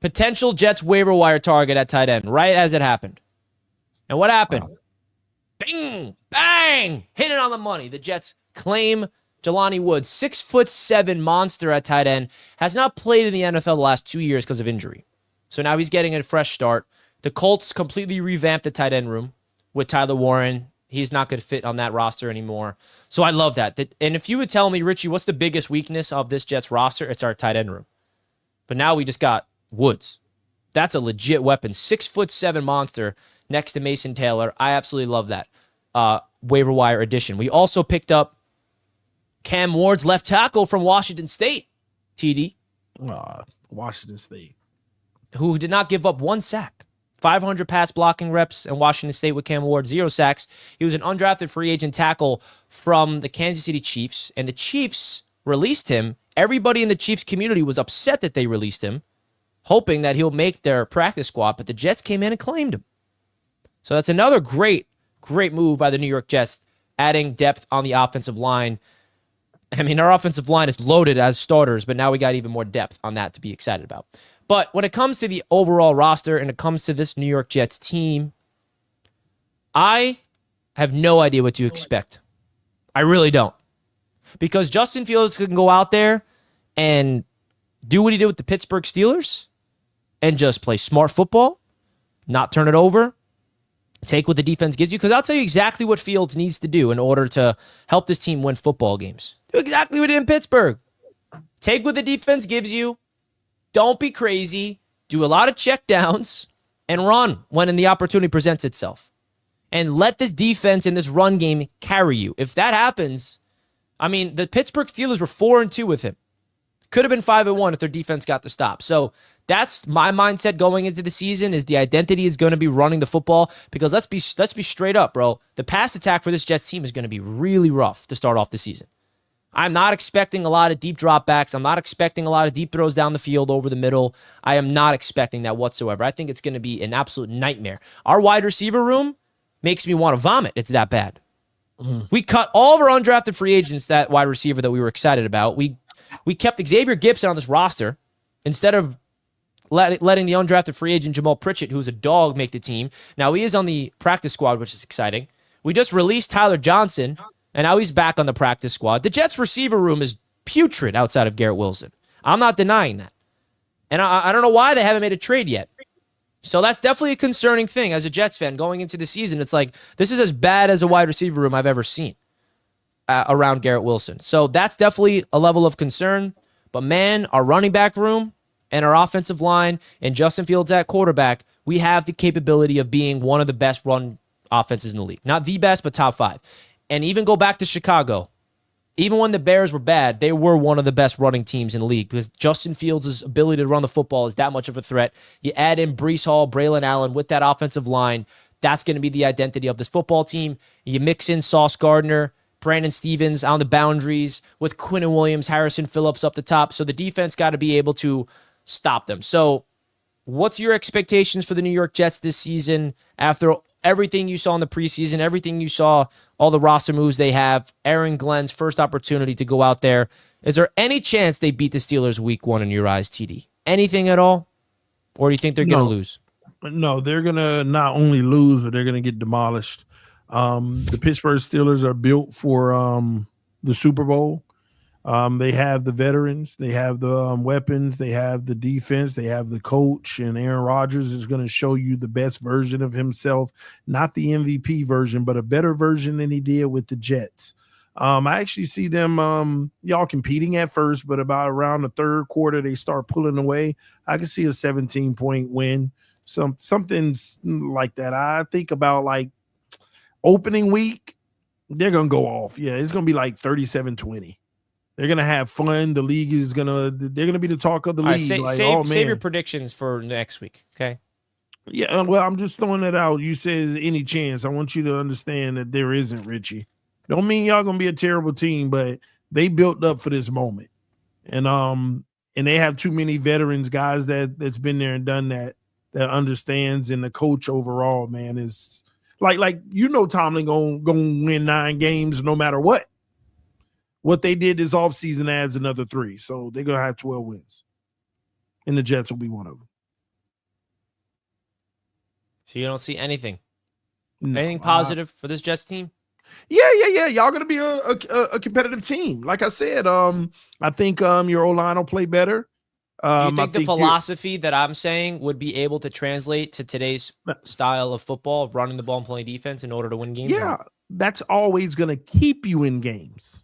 Potential Jets waiver wire target at tight end, right as it happened. And what happened? Wow. Bing! Bang! Hit it on the money. The Jets claim Jelani Woods, 6'7" monster at tight end, has not played in the NFL the last 2 years because of injury. So now he's getting a fresh start. The Colts completely revamped the tight end room with Tyler Warren. He's not going to fit on that roster anymore. So I love that. And if you would tell me, Richie, what's the biggest weakness of this Jets roster? It's our tight end room. But now we just got Woods. That's a legit weapon. 6'7" monster next to Mason Taylor. I absolutely love that waiver wire addition. We also picked up Cam Ward's left tackle from Washington State, TD. Washington State. Who did not give up one sack. 500 pass blocking reps in Washington State with Cam Ward, 0 sacks. He was an undrafted free agent tackle from the Kansas City Chiefs, and the Chiefs released him. Everybody in the Chiefs community was upset that they released him, hoping that he'll make their practice squad, but the Jets came in and claimed him. So that's another great move by the New York Jets, adding depth on the offensive line. I mean, our offensive line is loaded as starters, but now we got even more depth on that to be excited about. But when it comes to the overall roster and it comes to this New York Jets team, I have no idea what to expect. I really don't. Because Justin Fields can go out there and do what he did with the Pittsburgh Steelers and just play smart football, not turn it over, take what the defense gives you. Because I'll tell you exactly what Fields needs to do in order to help this team win football games. Do exactly what he did in Pittsburgh. Take what the defense gives you. Don't be crazy. Do a lot of check downs and run when the opportunity presents itself. And let this defense in this run game carry you. If that happens, I mean, the Pittsburgh Steelers were 4-2 with him. Could have been 5-1 if their defense got the stop. So that's my mindset going into the season is the identity is going to be running the football because let's be straight up, bro. The pass attack for this Jets team is going to be really rough to start off the season. I'm not expecting a lot of deep dropbacks. I'm not expecting a lot of deep throws down the field over the middle. I am not expecting that whatsoever. I think it's going to be an absolute nightmare. Our wide receiver room makes me want to vomit. It's that bad. We cut all of our undrafted free agents, that wide receiver that we were excited about. We kept Xavier Gibson on this roster instead of letting the undrafted free agent Jamal Pritchett, who's a dog, make the team. Now he is on the practice squad, which is exciting. We just released Tyler Johnson, and now he's back on the practice squad. The Jets receiver room is putrid outside of Garrett Wilson. I'm not denying that. And I don't know why they haven't made a trade yet. So that's definitely a concerning thing as a Jets fan going into the season. It's like, this is as bad as a wide receiver room I've ever seen around Garrett Wilson. So that's definitely a level of concern. But man, our running back room and our offensive line and Justin Fields at quarterback, we have the capability of being one of the best run offenses in the league. Not the best, but top 5. And even go back to Chicago. Even when the Bears were bad, they were one of the best running teams in the league because Justin Fields' ability to run the football is that much of a threat. You add in Breece Hall, Braylon Allen with that offensive line, that's going to be the identity of this football team. You mix in Sauce Gardner, Brandon Stevens on the boundaries with Quinnen Williams, Harrison Phillips up the top. So the defense got to be able to stop them. So what's your expectations for the New York Jets this season after everything you saw in the preseason, everything you saw, all the roster moves they have, Aaron Glenn's first opportunity to go out there? Is there any chance they beat the Steelers week 1 in your eyes, TD? Anything at all? Or do you think they're going to lose? No, they're going to not only lose, but they're going to get demolished. The Pittsburgh Steelers are built for the Super Bowl. They have the veterans, they have the weapons, they have the defense, they have the coach, and Aaron Rodgers is going to show you the best version of himself, not the MVP version, but a better version than he did with the Jets. I actually see them y'all competing at first, but about around the third quarter, they start pulling away. I can see a 17-point win, something like that. I think about like opening week, they're going to go off. Yeah, it's going to be like 37-20. They're gonna have fun. The league is they're gonna be the talk of the league. Save your predictions for next week, okay? Yeah, well, I'm just throwing it out. You said any chance. I want you to understand that there isn't, Richie. Don't mean y'all gonna be a terrible team, but they built up for this moment, and they have too many veterans, guys that's been there and done that understands, and the coach overall, man, is like Tomlin gonna win 9 games no matter what. What they did this offseason adds another 3. So they're going to have 12 wins. And the Jets will be one of them. So you don't see anything? Anything positive for this Jets team? Yeah. Y'all going to be a competitive team. Like I said, I think your O-line will play better. Do you think the philosophy that I'm saying would be able to translate to today's style of football, of running the ball and playing defense in order to win games? Yeah, that's always going to keep you in games.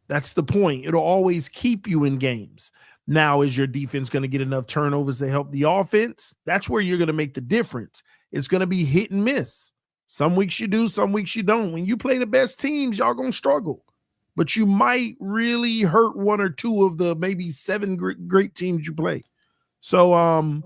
That's the point. It'll always keep you in games. Now, is your defense going to get enough turnovers to help the offense? That's where you're going to make the difference. It's going to be hit and miss. Some weeks you do, some weeks you don't. When you play the best teams, y'all going to struggle. But you might really hurt 1 or 2 of the maybe 7 great teams you play. So,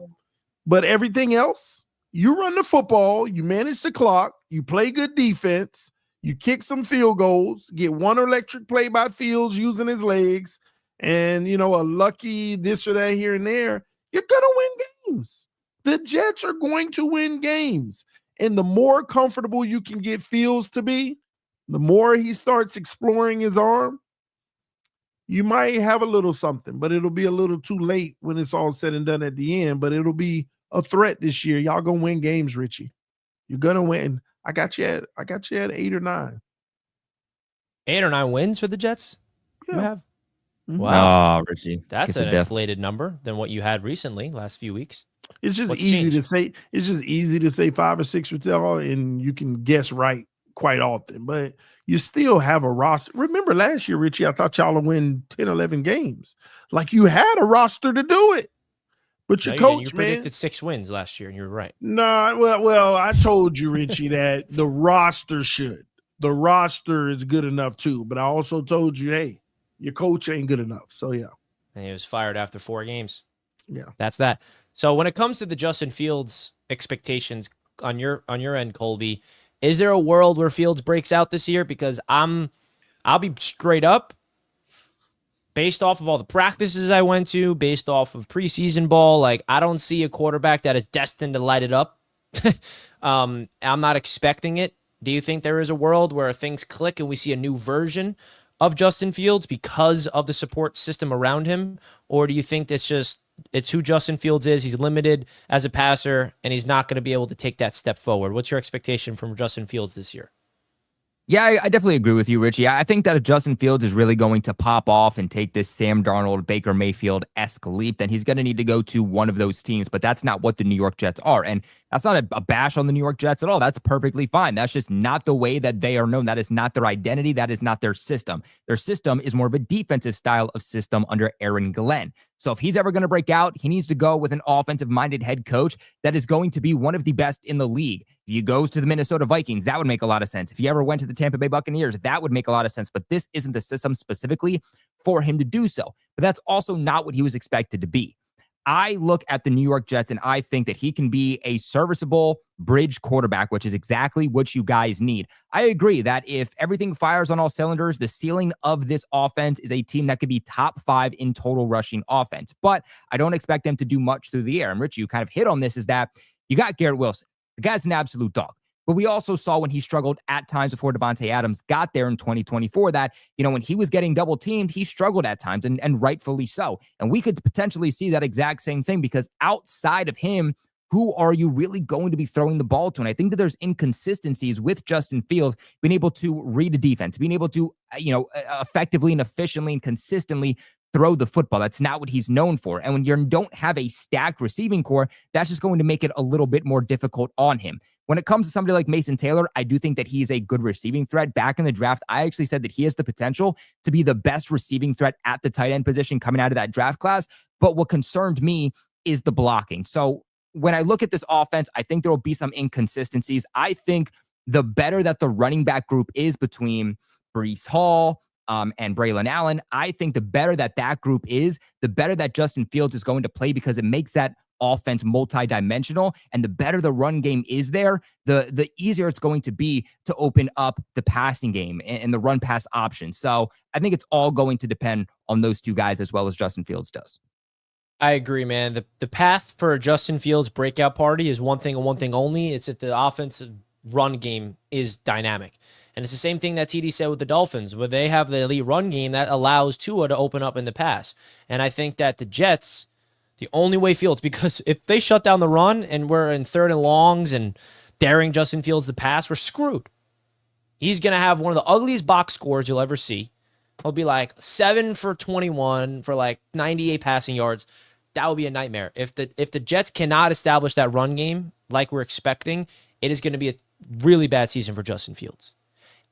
but everything else, you run the football, you manage the clock, you play good defense, you kick some field goals, get 1 electric play by Fields using his legs, and, a lucky this or that here and there, you're going to win games. The Jets are going to win games. And the more comfortable you can get Fields to be, the more he starts exploring his arm, you might have a little something, but it'll be a little too late when it's all said and done at the end, but it'll be a threat this year. Y'all going to win games, Richie. You're going to win. I got you at 8 or 9. 8 or 9 wins for the Jets? Yeah. You have? Mm-hmm. Wow. Oh, Richie. That's an inflated number than what you had recently, last few weeks. It's just What's easy changed? to say. It's just easy to say 5 or 6 with y'all, and you can guess right quite often. But you still have a roster. Remember last year, Richie, I thought y'all would win 10, 11 games. Like you had a roster to do it. But your coach, you predicted 6 wins last year, and you were right. No, well, I told you, Richie, that the roster should. The roster is good enough too. But I also told you, hey, your coach ain't good enough. So yeah. And he was fired after 4 games. Yeah. That's that. So when it comes to the Justin Fields expectations on your end, Colby, is there a world where Fields breaks out this year? Because I'll be straight up. Based off of all the practices I went to, based off of preseason ball, like I don't see a quarterback that is destined to light it up. I'm not expecting it. Do you think there is a world where things click and we see a new version of Justin Fields because of the support system around him? Or do you think it's who Justin Fields is? He's limited as a passer and he's not going to be able to take that step forward. What's your expectation from Justin Fields this year? Yeah, I definitely agree with you, Richie. I think that if Justin Fields is really going to pop off and take this Sam Darnold, Baker Mayfield-esque leap, then he's going to need to go to one of those teams. But that's not what the New York Jets are. And that's not a bash on the New York Jets at all. That's perfectly fine. That's just not the way that they are known. That is not their identity. That is not their system. Their system is more of a defensive style of system under Aaron Glenn. So if he's ever going to break out, he needs to go with an offensive-minded head coach that is going to be one of the best in the league. If he goes to the Minnesota Vikings, that would make a lot of sense. If he ever went to the Tampa Bay Buccaneers, that would make a lot of sense. But this isn't the system specifically for him to do so. But that's also not what he was expected to be. I look at the New York Jets and I think that he can be a serviceable bridge quarterback, which is exactly what you guys need. I agree that if everything fires on all cylinders, the ceiling of this offense is a team that could be top 5 in total rushing offense. But I don't expect them to do much through the air. And Rich, you kind of hit on this, is that you got Garrett Wilson. The guy's an absolute dog. But we also saw when he struggled at times before Devontae Adams got there in 2024 that, when he was getting double teamed, he struggled at times and rightfully so. And we could potentially see that exact same thing because outside of him, who are you really going to be throwing the ball to? And I think that there's inconsistencies with Justin Fields being able to read a defense, being able to, effectively and efficiently and consistently throw the football. That's not what he's known for. And when you don't have a stacked receiving core, that's just going to make it a little bit more difficult on him. When it comes to somebody like Mason Taylor, I do think that he's a good receiving threat. Back in the draft, I actually said that he has the potential to be the best receiving threat at the tight end position coming out of that draft class. But what concerned me is the blocking. So when I look at this offense, I think there will be some inconsistencies. I think the better that the running back group is between Breece Hall, and Braylon Allen, I think the better that group is, the better that Justin Fields is going to play because it makes that offense multi-dimensional. And the better the run game is there, the easier it's going to be to open up the passing game and the run pass options. So I think it's all going to depend on those two guys as well as Justin Fields does. I agree, man. The path for a Justin Fields breakout party is one thing and one thing only. It's if the offensive run game is dynamic. And it's the same thing that TD said with the Dolphins, where they have the elite run game that allows Tua to open up in the pass. And I think that the Jets, the only way Fields, because if they shut down the run and we're in 3rd and longs and daring Justin Fields to pass, we're screwed. He's going to have one of the ugliest box scores you'll ever see. He'll be like 7 for 21 for like 98 passing yards. That would be a nightmare. If the Jets cannot establish that run game like we're expecting, it is going to be a really bad season for Justin Fields.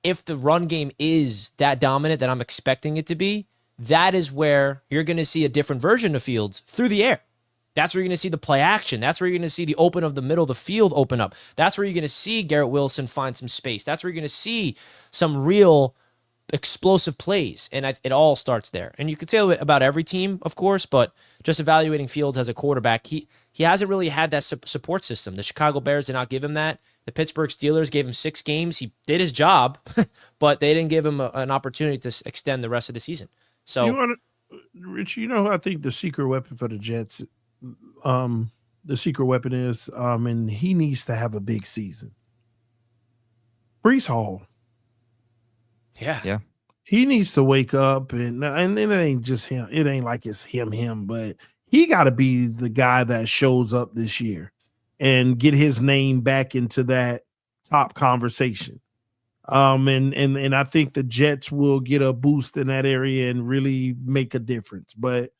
If the run game is that dominant that I'm expecting it to be, that is where you're going to see a different version of Fields through the air. That's where you're going to see the play action. That's where you're going to see the open of the middle of the field open up. That's where you're going to see Garrett Wilson find some space. That's where you're going to see some real explosive plays. And it all starts there. And you could say about every team, of course, but just evaluating Fields as a quarterback, he hasn't really had that support system. The Chicago Bears did not give him that. The Pittsburgh Steelers gave him 6 games. He did his job, but they didn't give him an opportunity to extend the rest of the season. So, Rich, I think the secret weapon for the Jets, the secret weapon is, and he needs to have a big season. Breece Hall. Yeah. He needs to wake up, and it ain't just him. It ain't like it's him, but he got to be the guy that shows up this year and get his name back into that top conversation. And I think the Jets will get a boost in that area and really make a difference. But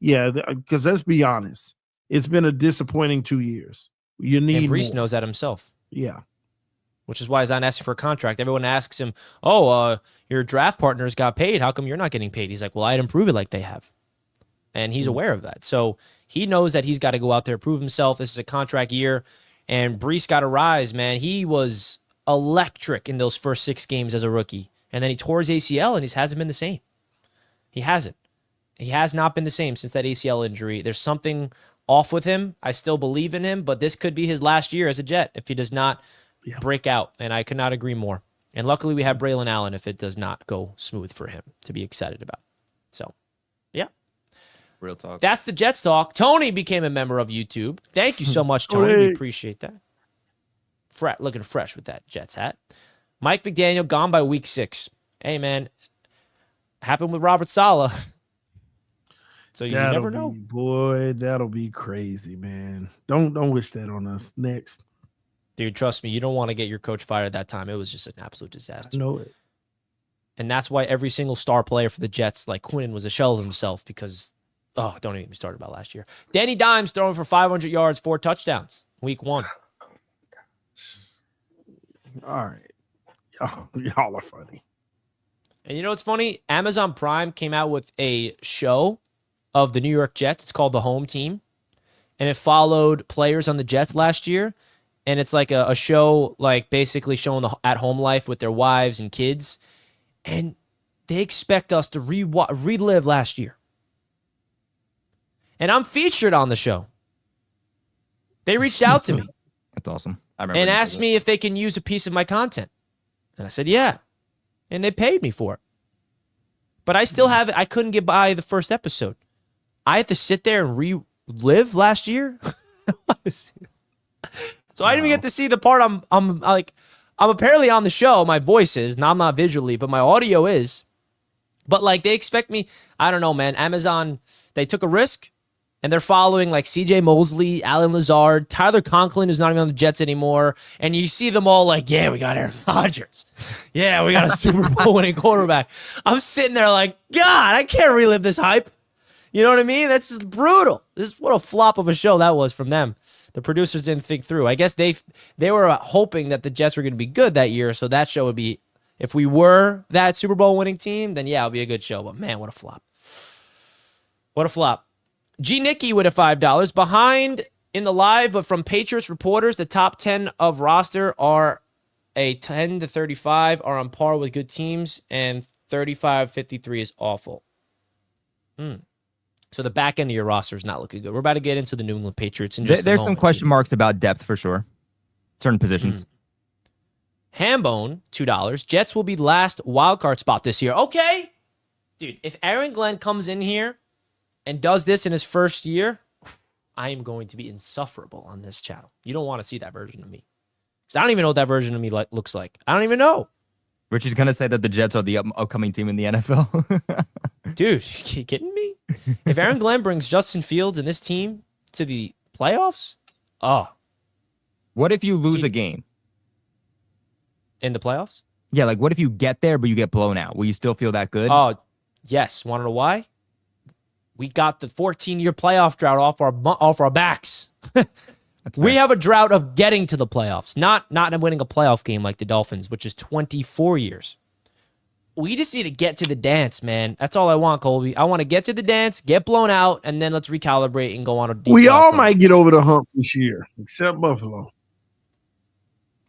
yeah, because let's be honest, it's been a disappointing 2 years. You need and Breece more. knows that himself. Yeah. Which is why he's not asking for a contract. Everyone asks him, your draft partners got paid. How come you're not getting paid? He's like, well, I didn't prove it like they have. And he's aware of that. So he knows that he's got to go out there, prove himself. This is a contract year. And Breece got to rise, man. He was electric in those first 6 games as a rookie. And then he tore his ACL, and he hasn't been the same. He hasn't. He has not been the same since that ACL injury. There's something off with him. I still believe in him, but this could be his last year as a Jet if he does not break out. And I could not agree more. And luckily we have Braylon Allen if it does not go smooth for him to be excited about. So, yeah. Real talk. That's the Jets talk. Tony became a member of YouTube. Thank you so much, Tony. We appreciate that. Looking fresh with that Jets hat. Mike McDaniel gone by week 6. Hey, man. Happened with Robert Saleh. So you never know. Boy, that'll be crazy, man. Don't wish that on us. Next. Dude, trust me, you don't want to get your coach fired at that time. It was just an absolute disaster. I know it. And that's why every single star player for the Jets, like Quinn, was a shell of himself because, don't even get me started about last year. Danny Dimes throwing for 500 yards, 4 touchdowns, week 1. All right. Y'all are funny. And you know what's funny? Amazon Prime came out with a show of the New York Jets. It's called The Home Team. And it followed players on the Jets last year. And it's like a show, like basically showing the at-home life with their wives and kids. And they expect us to relive last year. And I'm featured on the show. They reached out to me That's awesome. I remember. and asked me if they can use a piece of my content. And I said, yeah. And they paid me for it. But I still have it. I couldn't get by the first episode. I had to sit there and relive last year. So I didn't even get to see the part I'm apparently on the show. My voice is, and I'm not visually, but my audio is. But like they expect me, I don't know, man. Amazon, they took a risk, and they're following like C.J. Mosley, Alan Lazard, Tyler Conklin, who's not even on the Jets anymore. And you see them all like, yeah, we got Aaron Rodgers. Yeah, we got a Super Bowl winning quarterback. I'm sitting there like, God, I can't relive this hype. You know what I mean? That's just brutal. What a flop of a show that was from them. The producers didn't think through. I guess they were hoping that the Jets were going to be good that year, so that show would be, if we were that Super Bowl winning team, then yeah, it'll be a good show. But man, what a flop. What a flop. G. Nicky with a $5. Behind in the live, but from Patriots reporters, the top 10 of roster are a 10 to 35 are on par with good teams, and 35-53 is awful. So the back end of your roster is not looking good. We're about to get into the New England Patriots in just There's a some moment. question marks about depth for sure. Certain positions. Hambone, $2. Jets will be last wildcard spot this year. Okay. Dude, if Aaron Glenn comes in here and does this in his first year, I am going to be insufferable on this channel. You don't want to see that version of me. Because I don't even know what that version of me looks like. I don't even know. Richie's going to say that the Jets are the upcoming team in the NFL. Dude, you kidding me? If Aaron Glenn brings Justin Fields and this team to the playoffs, What if you lose a game? in the playoffs? Yeah, like what if you get there but you get blown out? Will you still feel that good? Oh, yes. Want to know why? We got the 14-year playoff drought off our backs. That's We fair. have a drought of getting to the playoffs, not winning a playoff game like the Dolphins, which is 24 years. We just need to get to the dance, man. That's all I want, Colby. I want to get to the dance, get blown out, and then let's recalibrate and go on a deep We all playoff run. might get over the hump this year, except Buffalo.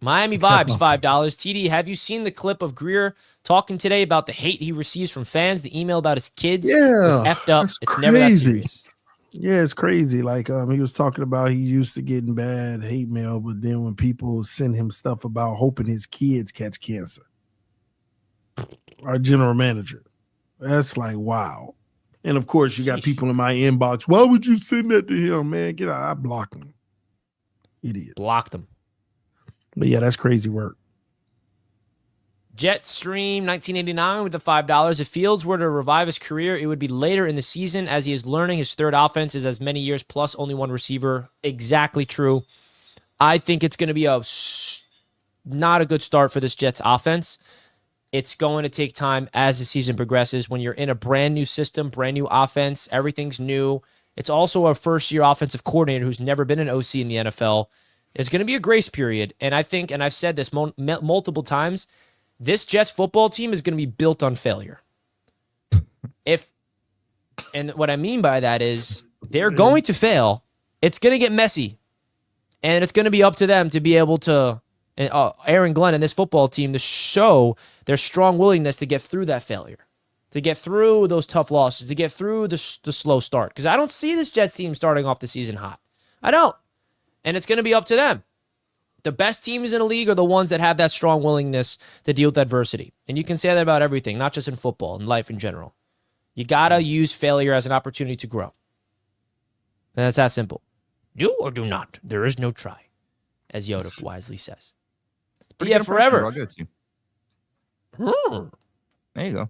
Miami Except Vibes, $5. TD, have you seen the clip of Greer talking today about the hate he receives from fans? The email about his kids Yeah, was effed up. that's It's never that crazy. serious. Yeah, it's crazy. Like he was talking about he used to getting bad hate mail, but then when people send him stuff about hoping his kids catch cancer. Our general manager. That's like wow. And of course, you got Sheesh. people in my inbox. Why would you send that to him, man? Get out. I block him. Idiot. Blocked them. But yeah, that's crazy work. Jetstream 1989 with the $5. If Fields were to revive his career, it would be later in the season as he is learning. His third offense is as many years plus only one receiver. Exactly true. I think it's going to be not a good start for this Jets offense. It's going to take time as the season progresses. When you're in a brand new system, brand new offense, everything's new. It's also a first-year offensive coordinator who's never been an OC in the NFL. It's going to be a grace period. And I think, and I've said this multiple times, this Jets football team is going to be built on failure. And what I mean by that is they're going to fail. It's going to get messy. And it's going to be up to them to be able to, Aaron Glenn and this football team, to show their strong willingness to get through that failure, to get through those tough losses, to get through the slow start. Because I don't see this Jets team starting off the season hot. I don't. And it's going to be up to them. The best teams in the league are the ones that have that strong willingness to deal with adversity. And you can say that about everything, not just in football, in life in general. You got to use failure as an opportunity to grow. And that's that simple. Do or do not. There is no try, as Yoda wisely says. Pretty Yeah, good impression, forever. I'll give it to you. There you go.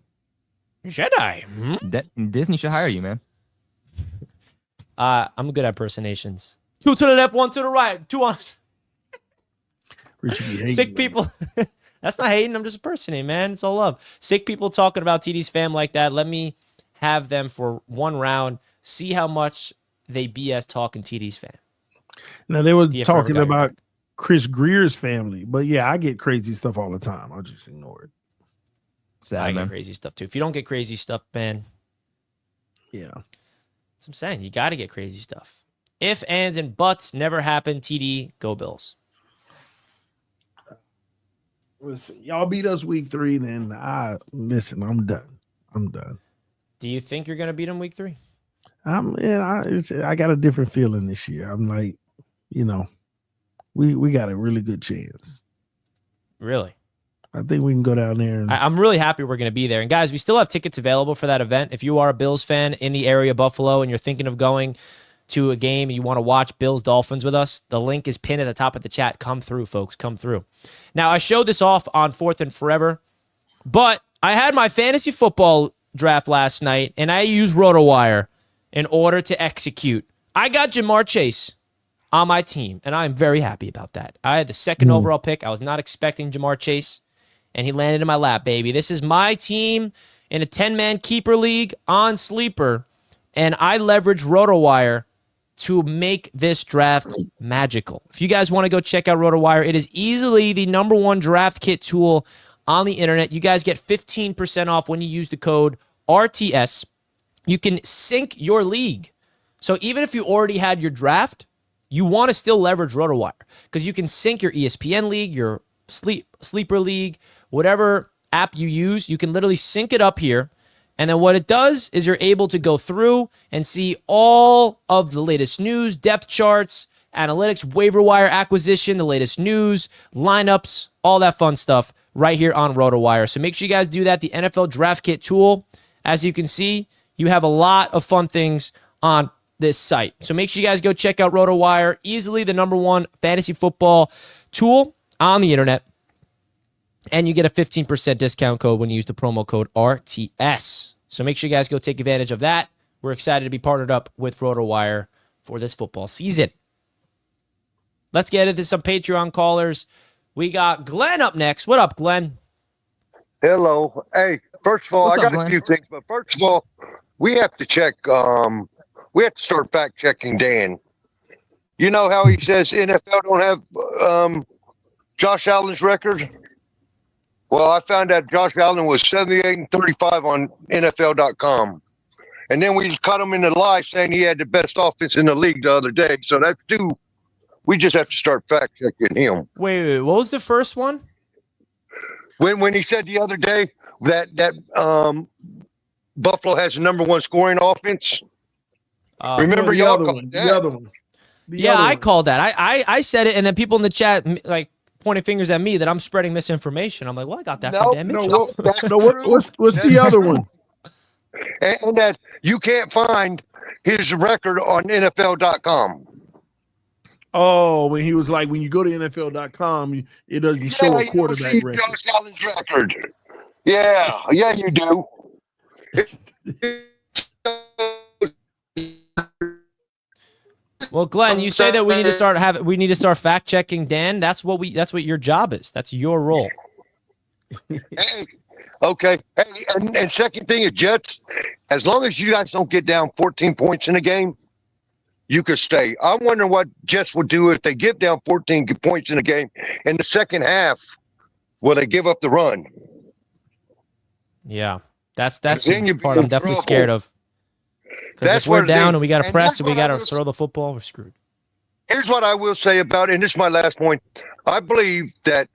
Jedi. Disney should hire you, man. I'm good at impersonations. 2 to the left, 1 to the right. 2 on. Richie be hating, Sick man. people. That's not hating. I'm just impersonating, man. It's all love. Sick people talking about TD's fam like that. Let me have them for one round. See how much they BS talking TD's fam. Now they were DF Forever talking got your about back. Chris Greer's family, but yeah, I get crazy stuff all the time. I'll just ignore it. Sad, I get man. crazy stuff too. If you don't get crazy stuff, man, Yeah. that's what I'm saying. You got to get crazy stuff. If, ands, and buts never happen, TD, go Bills. Listen, y'all beat us week 3, then I'm done. I'm done. Do you think you're going to beat them week 3? I got a different feeling this year. I'm like, we got a really good chance. Really? I think we can go down there. And I'm really happy we're going to be there. And guys, we still have tickets available for that event. If you are a Bills fan in the area of Buffalo and you're thinking of going to a game and you want to watch Bills Dolphins with us, the link is pinned at the top of the chat. Come through, folks. Come through. Now, I showed this off on 4th and Forever, but I had my fantasy football draft last night, and I used RotoWire in order to execute. I got Jamar Chase on my team, and I'm very happy about that. I had the 2nd overall pick. I was not expecting Jamar Chase, and he landed in my lap, baby. This is my team in a 10-man keeper league on Sleeper, and I leverage RotoWire to make this draft magical. If you guys want to go check out RotoWire, it is easily the #1 draft kit tool on the internet. You guys get 15% off when you use the code RTS. You can sync your league. So even if you already had your draft, you want to still leverage RotoWire because you can sync your ESPN league, your Sleeper league, whatever app you use. You can literally sync it up here. And then what it does is you're able to go through and see all of the latest news, depth charts, analytics, waiver wire acquisition, the latest news, lineups, all that fun stuff right here on RotoWire. So make sure you guys do that. The NFL Draft Kit tool, as you can see, you have a lot of fun things on this site. So make sure you guys go check out RotoWire, easily the #1 fantasy football tool on the internet. And you get a 15% discount code when you use the promo code RTS. So make sure you guys go take advantage of that. We're excited to be partnered up with RotoWire for this football season. Let's get into some Patreon callers. We got Glenn up next. What up, Glenn? Hello. Hey, first of all, What's I up, got Glenn? a few things, but first of all, we have to check. We have to start fact checking Dan. You know how he says NFL don't have Josh Allen's record? Well, I found out Josh Allen was 78-35 on NFL.com. And then we just caught him in the lie saying he had the best offense in the league the other day. So that's two. We just have to start fact checking him. Wait. What was the first one? When he said the other day that Buffalo has the #1 scoring offense. Remember the y'all other called one. that? The other one. Yeah, I called that. I said it, and then people in the chat like pointing fingers at me that I'm spreading misinformation. I'm like, well, I got that from Dan Mitchell. What's the other one? And that you can't find his record on NFL.com. Oh, when he was like, when you go to NFL.com, it doesn't show a you don't quarterback see record. Josh Allen's record. Yeah, you do. Well, Glenn, you say that we need to start fact checking Dan. That's what your job is. That's your role. Hey, okay. Hey, and second thing is Jets, as long as you guys don't get down 14 points in a game, you could stay. I'm wondering what Jets would do if they give down 14 points in a game in the second half. Will they give up the run? Yeah, that's Then the you'd be part in I'm definitely trouble. scared of. Because That's if we're what down they- and we got to and press that's and we what got I to was- throw the football, we're screwed. Here's what I will say about it, and this is my last point. I believe that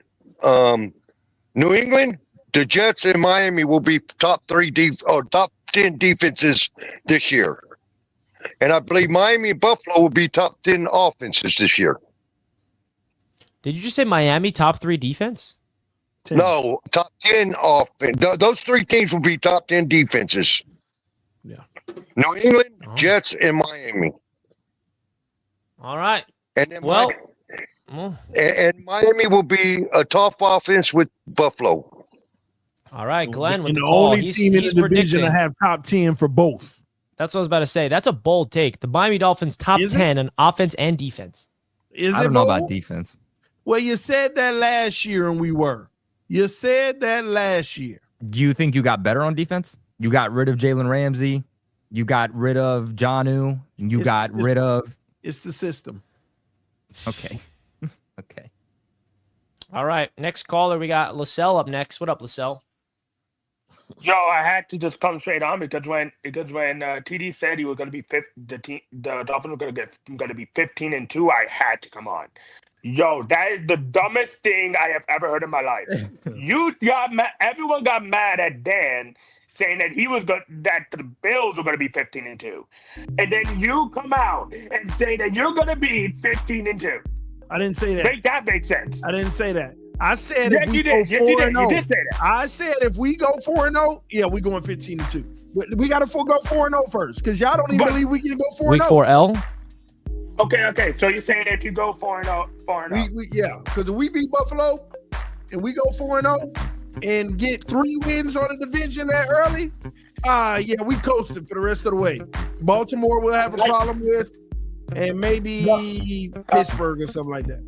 New England, the Jets, and Miami will be top 10 defenses this year. And I believe Miami and Buffalo will be top 10 offenses this year. Did you just say Miami top 3 defense? 10. No, top 10 offense. Those three teams will be top 10 defenses. Yeah. New England, Oh. Jets, and Miami. All right. And then Well, and Miami will be a top offense with Buffalo. all right, Glenn with And the the call. only team in He's the division predicting. to have top 10 for both. That's what I was about to say. That's a bold take. The Miami Dolphins top Is it? 10 in offense and defense. Is I it don't know about bold? defense. Well, you said that last year, and we were. You said that last year. Do you think you got better on defense? You got rid of Jalen Ramsey. You got rid of Jonnu. You got rid of. It's the system. Okay. Okay. All right. Next caller, we got LaSalle up next. What up, LaSalle? Yo, I had to just come straight on because when TD said he was going to be the Dolphins were going to be 15-2, I had to come on. Yo, that is the dumbest thing I have ever heard in my life. Everyone got mad at Dan saying that that the Bills were going to be 15-2, and then you come out and say that you're going to be 15-2. I didn't say that. Make that make sense. I didn't say that. I said Yes, if we you go did. Yes, you 4-0. did. You did say that. I said if we go 4-0, yeah, we going 15-2. We got to go 4-0 first because y'all don't even believe we can go 4-0. Week 4L. Okay. So you're saying if you go 4-0, yeah, because if we beat Buffalo and we go 4-0 and get 3 wins on the division that early, yeah, we coasted for the rest of the way. Baltimore will have a problem with, and maybe Pittsburgh or something like that.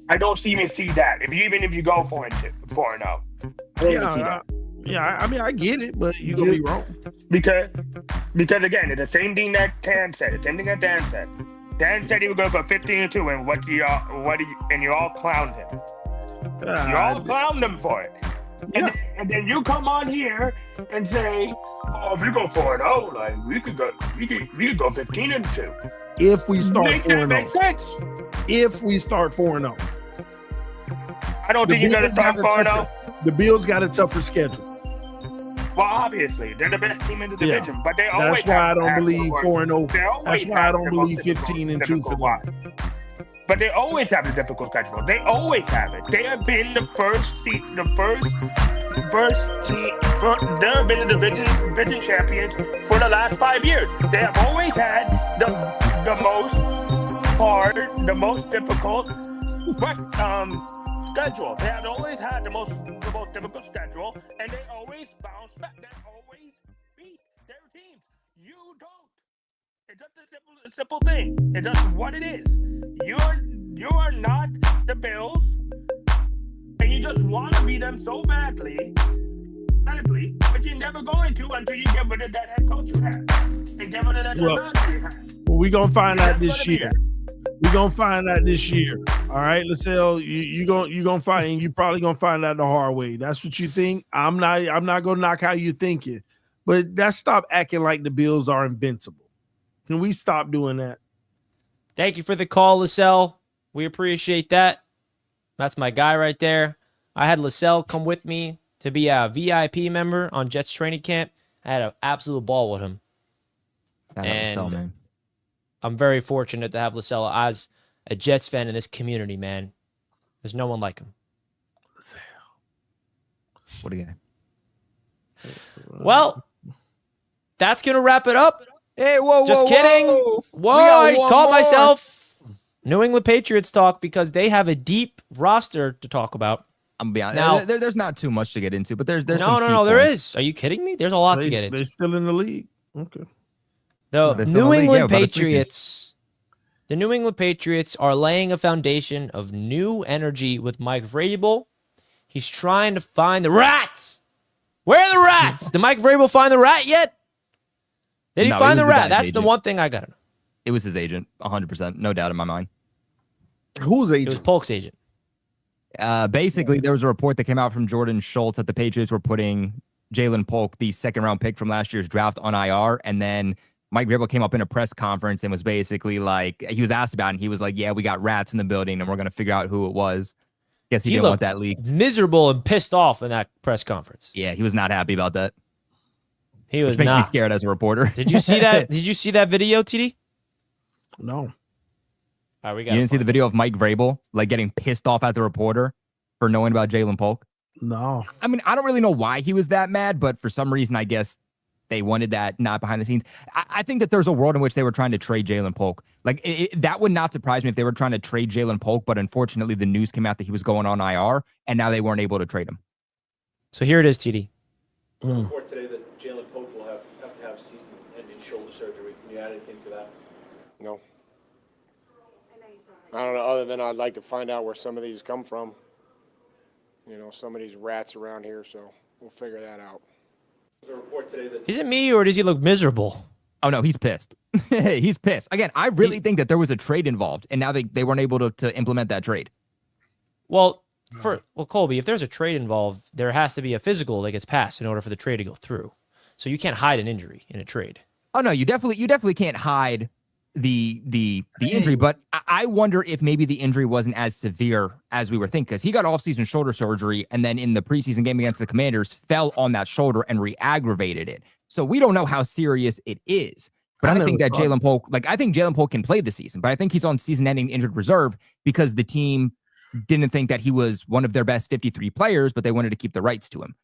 I don't even see that. If you go 4-0, yeah. I mean, I get it, but you're gonna be wrong because again, it's the same thing that Dan said. The same thing that Dan said. Dan said he was going to go 15-2, and you all clowned him. You all clowned him for it. And then you come on here and say, "Oh, if you go 4-0, like we could go 15-2." If we start 4-0, that make sense? If we start 4-0, I don't think you're gonna start 4-0. The Bills got a tougher schedule. Well, obviously, they're the best team in the division, but they always. That's why I don't believe 4-0. That's why I don't believe 15-2 for them. But they always have a difficult schedule. They always have it. They have been the first team. They have been the division champions for the last 5 years. They have always had the most hard, the most difficult schedule. They have always had the most difficult schedule, and they always bounce back. They always beat their teams. You don't. It's just a simple thing. It's just what it is. You are not the Bills, and you just want to beat them so badly, but you're never going to until you get rid of that head coach you have. And get rid of that manager you have. Well, we're gonna find out this year. We're gonna find out this year. All right, LaSalle, you gonna find, and you probably gonna find out the hard way. That's what you think. I'm not gonna knock how you thinking, but let's stop acting like the Bills are invincible. Can we stop doing that? Thank you for the call, LaSalle. We appreciate that. That's my guy right there. I had LaSalle come with me to be a VIP member on Jets training camp. I had an absolute ball with him. And I'm very fortunate to have LaSalle as a Jets fan in this community, man. There's no one like him. LaSalle. What do you got? Well, that's going to wrap it up. Hey, whoa, Just kidding. Whoa, I caught myself. New England Patriots talk because they have a deep roster to talk about. I'm gonna be Now, honest. There's not too much to get into, but there's no, some there points. is. Are you kidding me? There's a lot to get into. They're still in the league. Okay. The They're still in New the league, England yeah, about a Patriots. The New England Patriots are laying a foundation of new energy with Mike Vrabel. He's trying to find the rats. Where are the rats? Did Mike Vrabel find the rat yet? Did he No, find it the was the rat? guy's That's the agent. one thing I got to know. It was his agent, 100%, no doubt in my mind. Who's It agent? was Polk's agent. Basically, there was a report that came out from Jordan Schultz that the Patriots were putting Jalen Polk, the second-round pick from last year's draft, on IR, and then Mike Vrabel came up in a press conference and was basically like, he was asked about it, and he was like, yeah, we got rats in the building, and we're going to figure out who it was. Guess he didn't want that leaked. Miserable and pissed off in that press conference. Yeah, he was not happy about that. He was Which makes not. me scared as a reporter. Did you see that? Did you see that video, TD? No. All right, we got. You didn't see the video of Mike Vrabel like getting pissed off at the reporter for knowing about Jalen Polk? No. I mean, I don't really know why he was that mad, but for some reason, I guess they wanted that not behind the scenes. I think that there's a world in which they were trying to trade Jalen Polk. Like, that would not surprise me if they were trying to trade Jalen Polk, but unfortunately, the news came out that he was going on IR, and now they weren't able to trade him. So here it is, TD. Report today that Jalen Polk will have to have season-ending shoulder surgery. Can you add anything to that? No. I know you I don't know, other than I'd like to find out where some of these come from. You know, some of these rats around here, so we'll figure that out. There's a report today that Is it me or does he look miserable? Oh, no, he's pissed. He's pissed. Again, I really think that there was a trade involved, and now they weren't able to implement that trade. Well, Colby, if there's a trade involved, there has to be a physical that gets passed in order for the trade to go through. So you can't hide an injury in a trade. Oh, no, you definitely can't hide the injury, but I wonder if maybe the injury wasn't as severe as we were thinking, because he got off-season shoulder surgery, and then in the preseason game against the Commanders, fell on that shoulder and re-aggravated it. So we don't know how serious it is. But I think that Jalen Polk, I think Jalen Polk can play this season, but I think he's on season-ending injured reserve because the team didn't think that he was one of their best 53 players, but they wanted to keep the rights to him.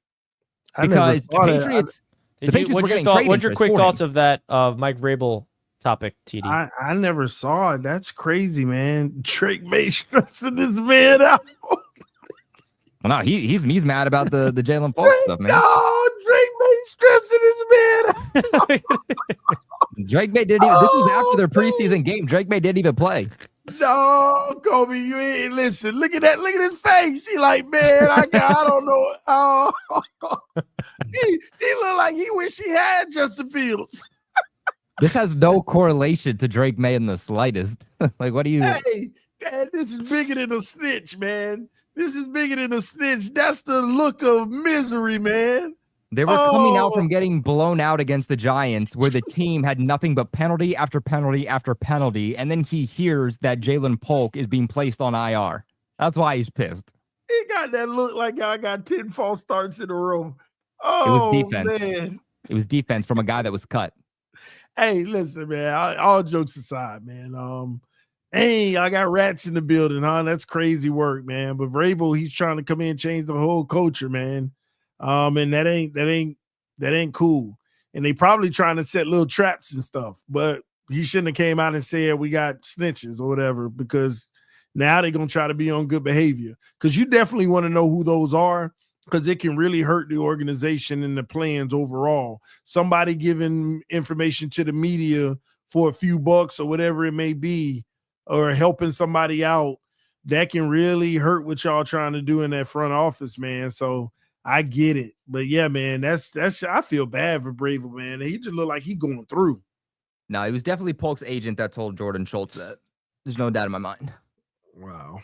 Because the Patriots, were getting trade What's your quick thoughts of that Mike Vrabel topic, TD? I never saw it. That's crazy, man. Drake May stressing this man out. Well, no, he's mad about the Jalen Polk stuff, man. No, Drake May stressing this man out. Drake May didn't even. This was after their preseason game. Drake May didn't even play. No, Kobe, you ain't listen. Look at that. Look at his face. He like, man, I don't know. Oh, he look like he wish he had Justin Fields. This has no correlation to Drake May in the slightest. Like, what do you? Hey, man, this is bigger than a snitch, man. This is bigger than a snitch. That's the look of misery, man. They were coming out from getting blown out against the Giants, where the team had nothing but penalty after penalty after penalty, and then he hears that Jalen Polk is being placed on IR. That's why he's pissed. He got that look like I got 10 false starts in a row. It was defense. Man. It was defense from a guy that was cut. Hey, listen, man. All jokes aside, man. Hey, I got rats in the building, huh? That's crazy work, man. But Vrabel, he's trying to come in and change the whole culture, man. And that ain't cool. And they probably trying to set little traps and stuff. But he shouldn't have came out and said we got snitches or whatever, because now they're gonna try to be on good behavior. Because you definitely want to know who those are, because it can really hurt the organization and the plans overall. Somebody giving information to the media for a few bucks or whatever it may be, or helping somebody out, that can really hurt what y'all trying to do in that front office, man. So I get it. But yeah, man, that's I feel bad for Vrabel, man. He just look like he going through. No, it was definitely Polk's agent that told Jordan Schultz that. There's no doubt in my mind. Wow.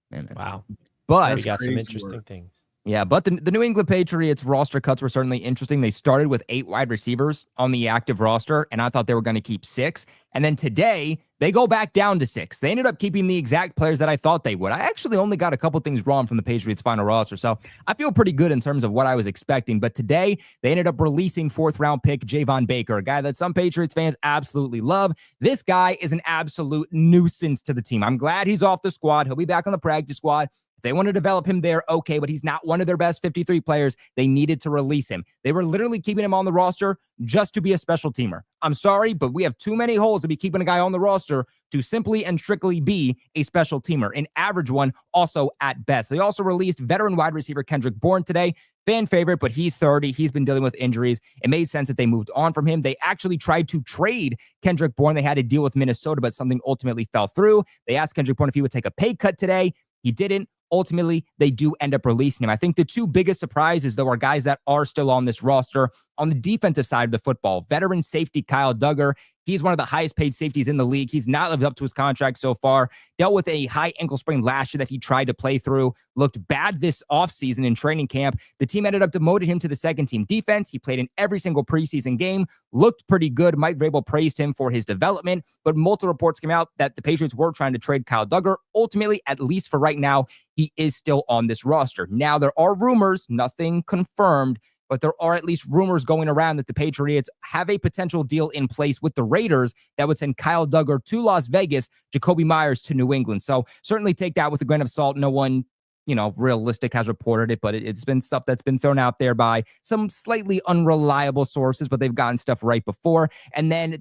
Man. Wow. But we got some interesting things. Yeah, but the New England Patriots roster cuts were certainly interesting. They started with 8 wide receivers on the active roster, and I thought they were going to keep 6. And then today, they go back down to 6. They ended up keeping the exact players that I thought they would. I actually only got a couple things wrong from the Patriots' final roster, so I feel pretty good in terms of what I was expecting. But today, they ended up releasing 4th-round pick Javon Baker, a guy that some Patriots fans absolutely love. This guy is an absolute nuisance to the team. I'm glad he's off the squad. He'll be back on the practice squad. If they want to develop him there, okay, but he's not one of their best 53 players. They needed to release him. They were literally keeping him on the roster just to be a special teamer. I'm sorry, but we have too many holes to be keeping a guy on the roster to simply and strictly be a special teamer, an average one also at best. They also released veteran wide receiver Kendrick Bourne today. Fan favorite, but he's 30. He's been dealing with injuries. It made sense that they moved on from him. They actually tried to trade Kendrick Bourne. They had to deal with Minnesota, but something ultimately fell through. They asked Kendrick Bourne if he would take a pay cut today. He didn't. Ultimately, they do end up releasing him. I think the two biggest surprises, though, are guys that are still on this roster. On the defensive side of the football, veteran safety Kyle Duggar. He's one of the highest paid safeties in the league. He's not lived up to his contract so far. Dealt with a high ankle sprain last year that he tried to play through. Looked bad this offseason in training camp. The team ended up demoting him to the second team defense. He played in every single preseason game. Looked pretty good. Mike Vrabel praised him for his development, but multiple reports came out that the Patriots were trying to trade Kyle Duggar. Ultimately, at least for right now, he is still on this roster. Now, there are rumors, nothing confirmed, but there are at least rumors going around that the Patriots have a potential deal in place with the Raiders that would send Kyle Duggar to Las Vegas, Jacoby Myers to New England. So certainly take that with a grain of salt. No one, realistic has reported it, but it's been stuff that's been thrown out there by some slightly unreliable sources, but they've gotten stuff right before. And then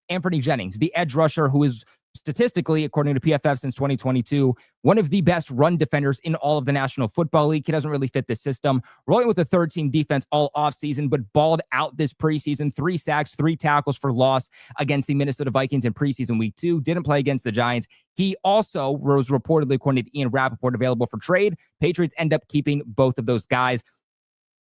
Anthony Jennings, the edge rusher who is statistically, according to PFF since 2022, one of the best run defenders in all of the National Football League. He doesn't really fit this system. Rolling with the third-team defense all offseason, but balled out this preseason. 3 sacks, 3 tackles for loss against the Minnesota Vikings in preseason week 2. Didn't play against the Giants. He also was reportedly, according to Ian Rappaport, available for trade. Patriots end up keeping both of those guys.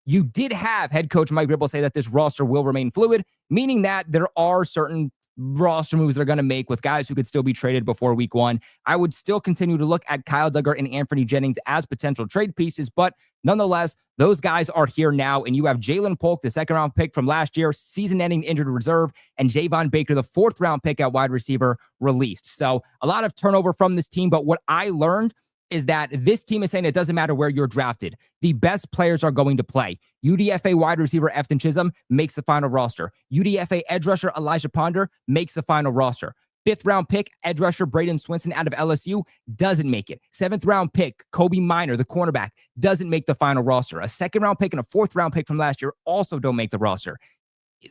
You did have head coach Mike Vrabel say that this roster will remain fluid, meaning that there are certain roster moves they're going to make with guys who could still be traded before week 1. I would still continue to look at Kyle Duggar and Anthony Jennings as potential trade pieces, but nonetheless, those guys are here now, and you have Jalen Polk, the second-round pick from last year, season-ending injured reserve, and Javon Baker, the fourth-round pick at wide receiver, released. So a lot of turnover from this team, but what I learned is that this team is saying it doesn't matter where you're drafted. The best players are going to play. UDFA wide receiver Efton Chisholm makes the final roster. UDFA edge rusher Elijah Ponder makes the final roster. 5th-round pick edge rusher Braden Swinson out of LSU doesn't make it. 7th-round pick Kobe Minor, the cornerback, doesn't make the final roster. A 2nd-round pick and a 4th-round pick from last year also don't make the roster.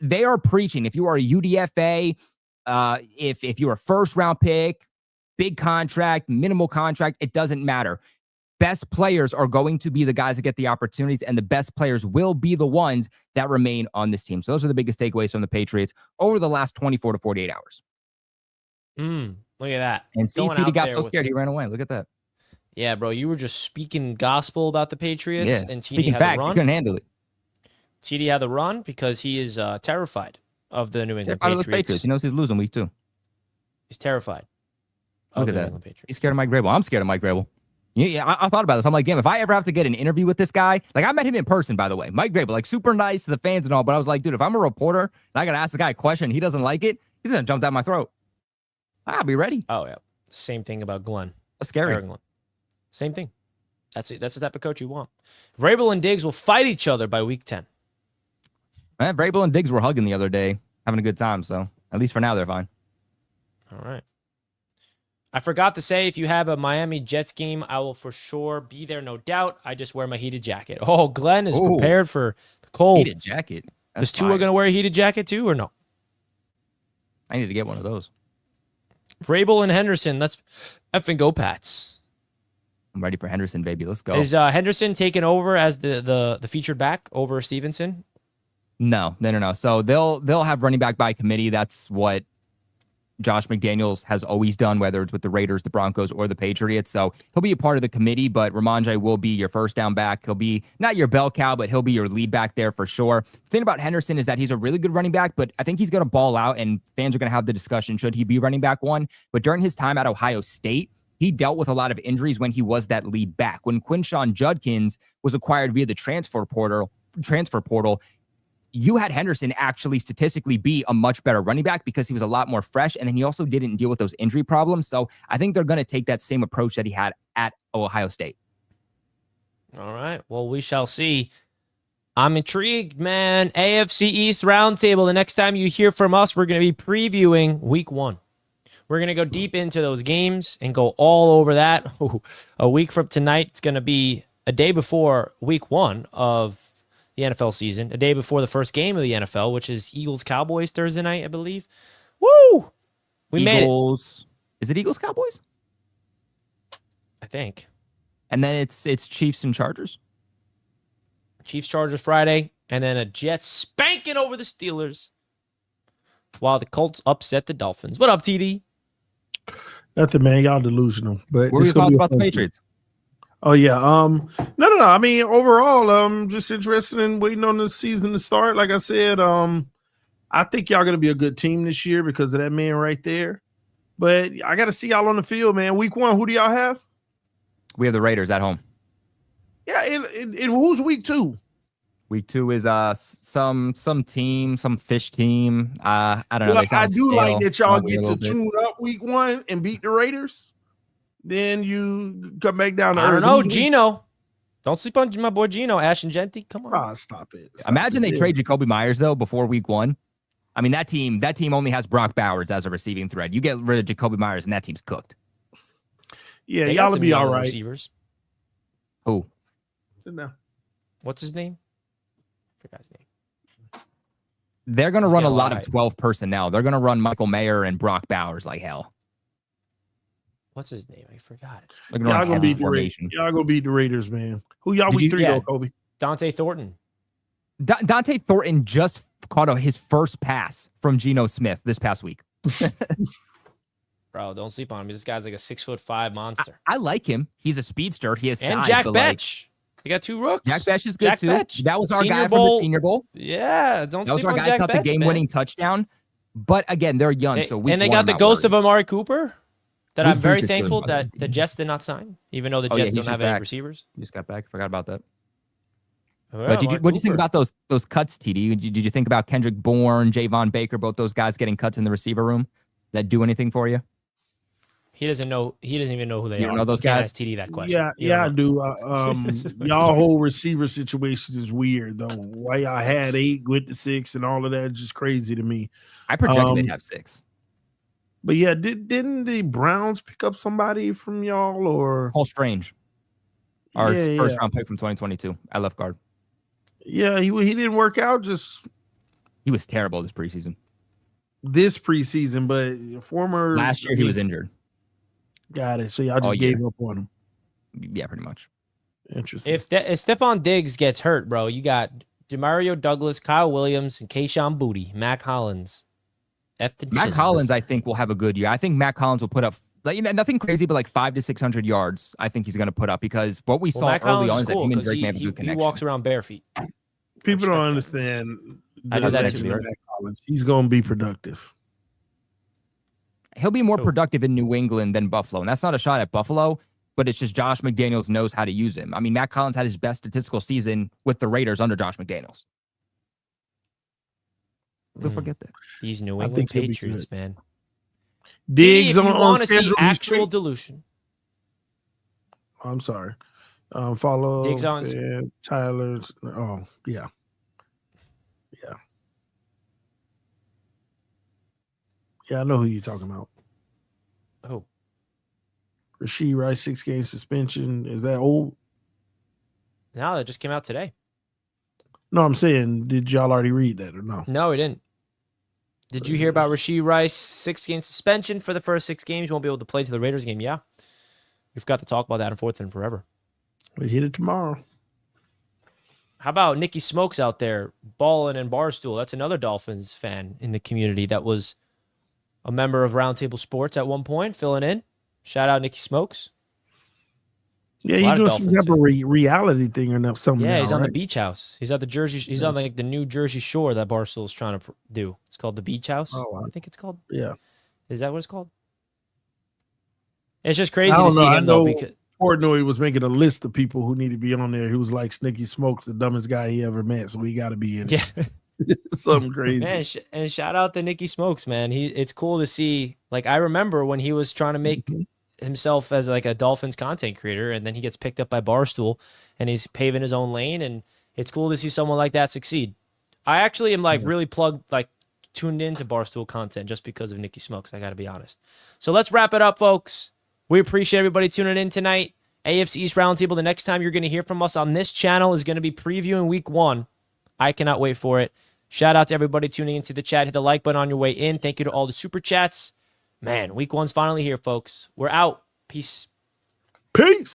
They are preaching. If you are a UDFA, if you're a 1st-round pick, big contract, minimal contract, it doesn't matter. Best players are going to be the guys that get the opportunities, and the best players will be the ones that remain on this team. So those are the biggest takeaways from the Patriots over the last 24 to 48 hours. Look at that. And Going CTD out got there so with scared he ran away. Look at that. Yeah, bro, you were just speaking gospel about the Patriots, Yeah, and TD speaking had facts, the he run. couldn't handle it. TD had the run because he is terrified of the New England Out of Patriots. those Patriots. He knows he's losing week 2. He's terrified. Look at that. He's scared of Mike Vrabel. I'm scared of Mike Vrabel. Yeah, I thought about this. I'm like, damn, if I ever have to get an interview with this guy, like I met him in person, by the way, Mike Vrabel, like super nice to the fans and all, but I was like, dude, if I'm a reporter and I got to ask the guy a question and he doesn't like it, he's going to jump down my throat. I'll be ready. Oh, yeah. Same thing about Glenn. That's scary. Aaron Glenn. Same thing. That's it. That's the type of coach you want. Vrabel and Diggs will fight each other by week 10. Man, Vrabel and Diggs were hugging the other day, having a good time. So at least for now, they're fine. All right. I forgot to say, if you have a Miami Jets game, I will for sure be there, no doubt. I just wear my heated jacket. Oh, Glenn is prepared for the cold. Heated jacket. Is Tua going to wear a heated jacket too, or no? I need to get one of those. Vrabel and Henderson, let's effing go, Pats. I'm ready for Henderson, baby. Let's go. Is Henderson taking over as the featured back over Stevenson? No. So they'll have running back by committee. That's what Josh McDaniels has always done, whether it's with the Raiders, the Broncos, or the Patriots. So he'll be a part of the committee, but Ramondre will be your first down back. He'll be not your bell cow, but he'll be your lead back there for sure. The thing about Henderson is that he's a really good running back, but I think he's going to ball out, and fans are going to have the discussion, should he be running back 1? But during his time at Ohio State, he dealt with a lot of injuries when he was that lead back. When Quinshon Judkins was acquired via the transfer portal, you had Henderson actually statistically be a much better running back because he was a lot more fresh, and then he also didn't deal with those injury problems. So I think they're going to take that same approach that he had at Ohio State. All right. Well, we shall see. I'm intrigued, man. AFC East Roundtable. The next time you hear from us, we're going to be previewing week 1. We're going to go deep into those games and go all over that. A week from tonight, it's going to be a day before week 1 of the NFL season, a day before the first game of the NFL, which is Eagles-Cowboys Thursday night, I believe. Woo! We made it. Is it Eagles-Cowboys? I think. And then it's Chiefs and Chargers? Chiefs-Chargers Friday, and then a Jets spanking over the Steelers while the Colts upset the Dolphins. What up, TD? Nothing, man. Y'all delusional. But What were your thoughts about the Patriots? Oh yeah. No. I mean, overall, just interested in waiting on the season to start. Like I said, I think y'all gonna be a good team this year because of that man right there. But I gotta see y'all on the field, man. Week 1, who do y'all have? We have the Raiders at home. Yeah, and who's week 2? Week 2 is some team, some fish team. I don't know. Well, I do like that y'all get to bit. tune up week 1 and beat the Raiders. Then you come back down to I don't earth. know, Gino. Don't sleep on my boy Gino. Ashton Genti. Come on. Ah, stop it. Imagine they trade Jacoby Myers, though, before week 1. I mean, that team only has Brock Bowers as a receiving threat. You get rid of Jacoby Myers, and that team's cooked. Yeah, They got y'all will some be young all right. Receivers. Who? No. What's his name? I forgot his name. They're going to He's run a getting lot all of right. 12 personnel. They're going to run Michael Mayer and Brock Bowers like hell. What's his name? I forgot it. Like Y'all on gonna beat heavy the Raiders. formation. Y'all gonna beat the Raiders, man. Who y'all Did week you- 3 yeah. though, Kobe? Dante Thornton. Dante Thornton just caught his first pass from Geno Smith this past week. Bro, don't sleep on him. This guy's like a 6'5" monster. I like him. He's a speedster. He has And size. Jack but, like, Betch. They got 2 rooks. Jack Betch is good Jack too. Betch. That was our Senior guy Bowl. from the Senior Bowl. Yeah, don't That was sleep our on guy Jack caught the Betch, game-winning man. touchdown. But again, they're young, so we and they got the ghost of Amari Cooper that Week I'm very three's the thankful ghost, that the Jets did not sign, even though the Oh, yeah, Jets he's don't just have any back. receivers. He just got back. Forgot about that. Well, But Amari what did you think Cooper. about those cuts, TD? Did you think about Kendrick Bourne, Javon Baker, both those guys getting cuts in the receiver room that do anything for you? He doesn't know. He doesn't even know who they You are. don't know those You can't guys? ask TD that question. Yeah, You don't I know. do. Y'all whole receiver situation is weird though. Why y'all had 8 with the 6 and all of that is just crazy to me. I projected they'd have 6. But yeah, didn't the Browns pick up somebody from y'all or Paul Strange, our Yeah, first yeah. round pick from 2022 at left guard. Yeah, he didn't work out just He was terrible this preseason. this preseason, but former Last year he was injured. Got it. So y'all all just year. gave up on him. Yeah, pretty much. Interesting. If Stephon Diggs gets hurt, bro, you got Demario Douglas, Kyle Williams, and Kayshawn Booty, Mac Hollins. Mac Hollins, I think, will have a good year. I think Mac Hollins will put up, nothing crazy, but like 500 to 600 yards. I think he's going to put up because what we saw Mac early Hollins on is is that cool him and because Drake may have a he good connection. walks around bare feet. People don't that. understand. I do that connection too. to Mac Collins. He's going to be productive. He'll be more Who? productive in New England than Buffalo. And that's not a shot at Buffalo, but it's just Josh McDaniels knows how to use him. I mean, Mac Collins had his best statistical season with the Raiders under Josh McDaniels. We'll forget that. These New I England think he'll be Patriots, good. man. Diggs if you on want to see schedule. he's actual great. dilution, I'm sorry. Follow Diggs on- Tyler's. Oh, yeah. Yeah. Yeah, I know who you're talking about. who? Rashee Rice, 6-game suspension. Is that old? No, that just came out today. No, I'm saying, did y'all already read that or no? No, we didn't. Did you hear about Rashee Rice 6-game suspension for the first 6 games? You won't be able to play to the Raiders game. Yeah, we've got to talk about that in Fourth and Forever. We hit it tomorrow. How about Nicky Smokes out there balling in Barstool? That's another Dolphins fan in the community that was a member of Roundtable Sports at one point, filling in. Shout out Nicky Smokes. Yeah, A he's lot of doing some Dolphins type of reality thing or something. Yeah, now, he's on the right? beach house. He's at the Jersey. He's on like the new Jersey Shore that Barstool's trying to do. It's called the Beach House. Oh, wow. I think it's called. Yeah. Is that what it's called? It's just crazy I to don't see know. I him though. know Because Portnoy was making a list of people who need to be on there. He was like, Nicky Smokes, the dumbest guy he ever met, so we got to be in it. yeah, Something crazy. man. And shout out to Nicky Smokes, man. It's cool to see. Like I remember when he was trying to make himself as like a Dolphins content creator, and then he gets picked up by Barstool, and he's paving his own lane, and it's cool to see someone like that succeed. I actually am like really tuned into Barstool content just because of Nicky Smokes. I got to be honest. So let's wrap it up, folks. We appreciate everybody tuning in tonight. AFC East Roundtable. The next time you're going to hear from us on this channel is going to be previewing Week 1. I cannot wait for it. Shout out to everybody tuning into the chat. Hit the like button on your way in. Thank you to all the super chats. Man, Week 1's finally here, folks. We're out. Peace. Peace.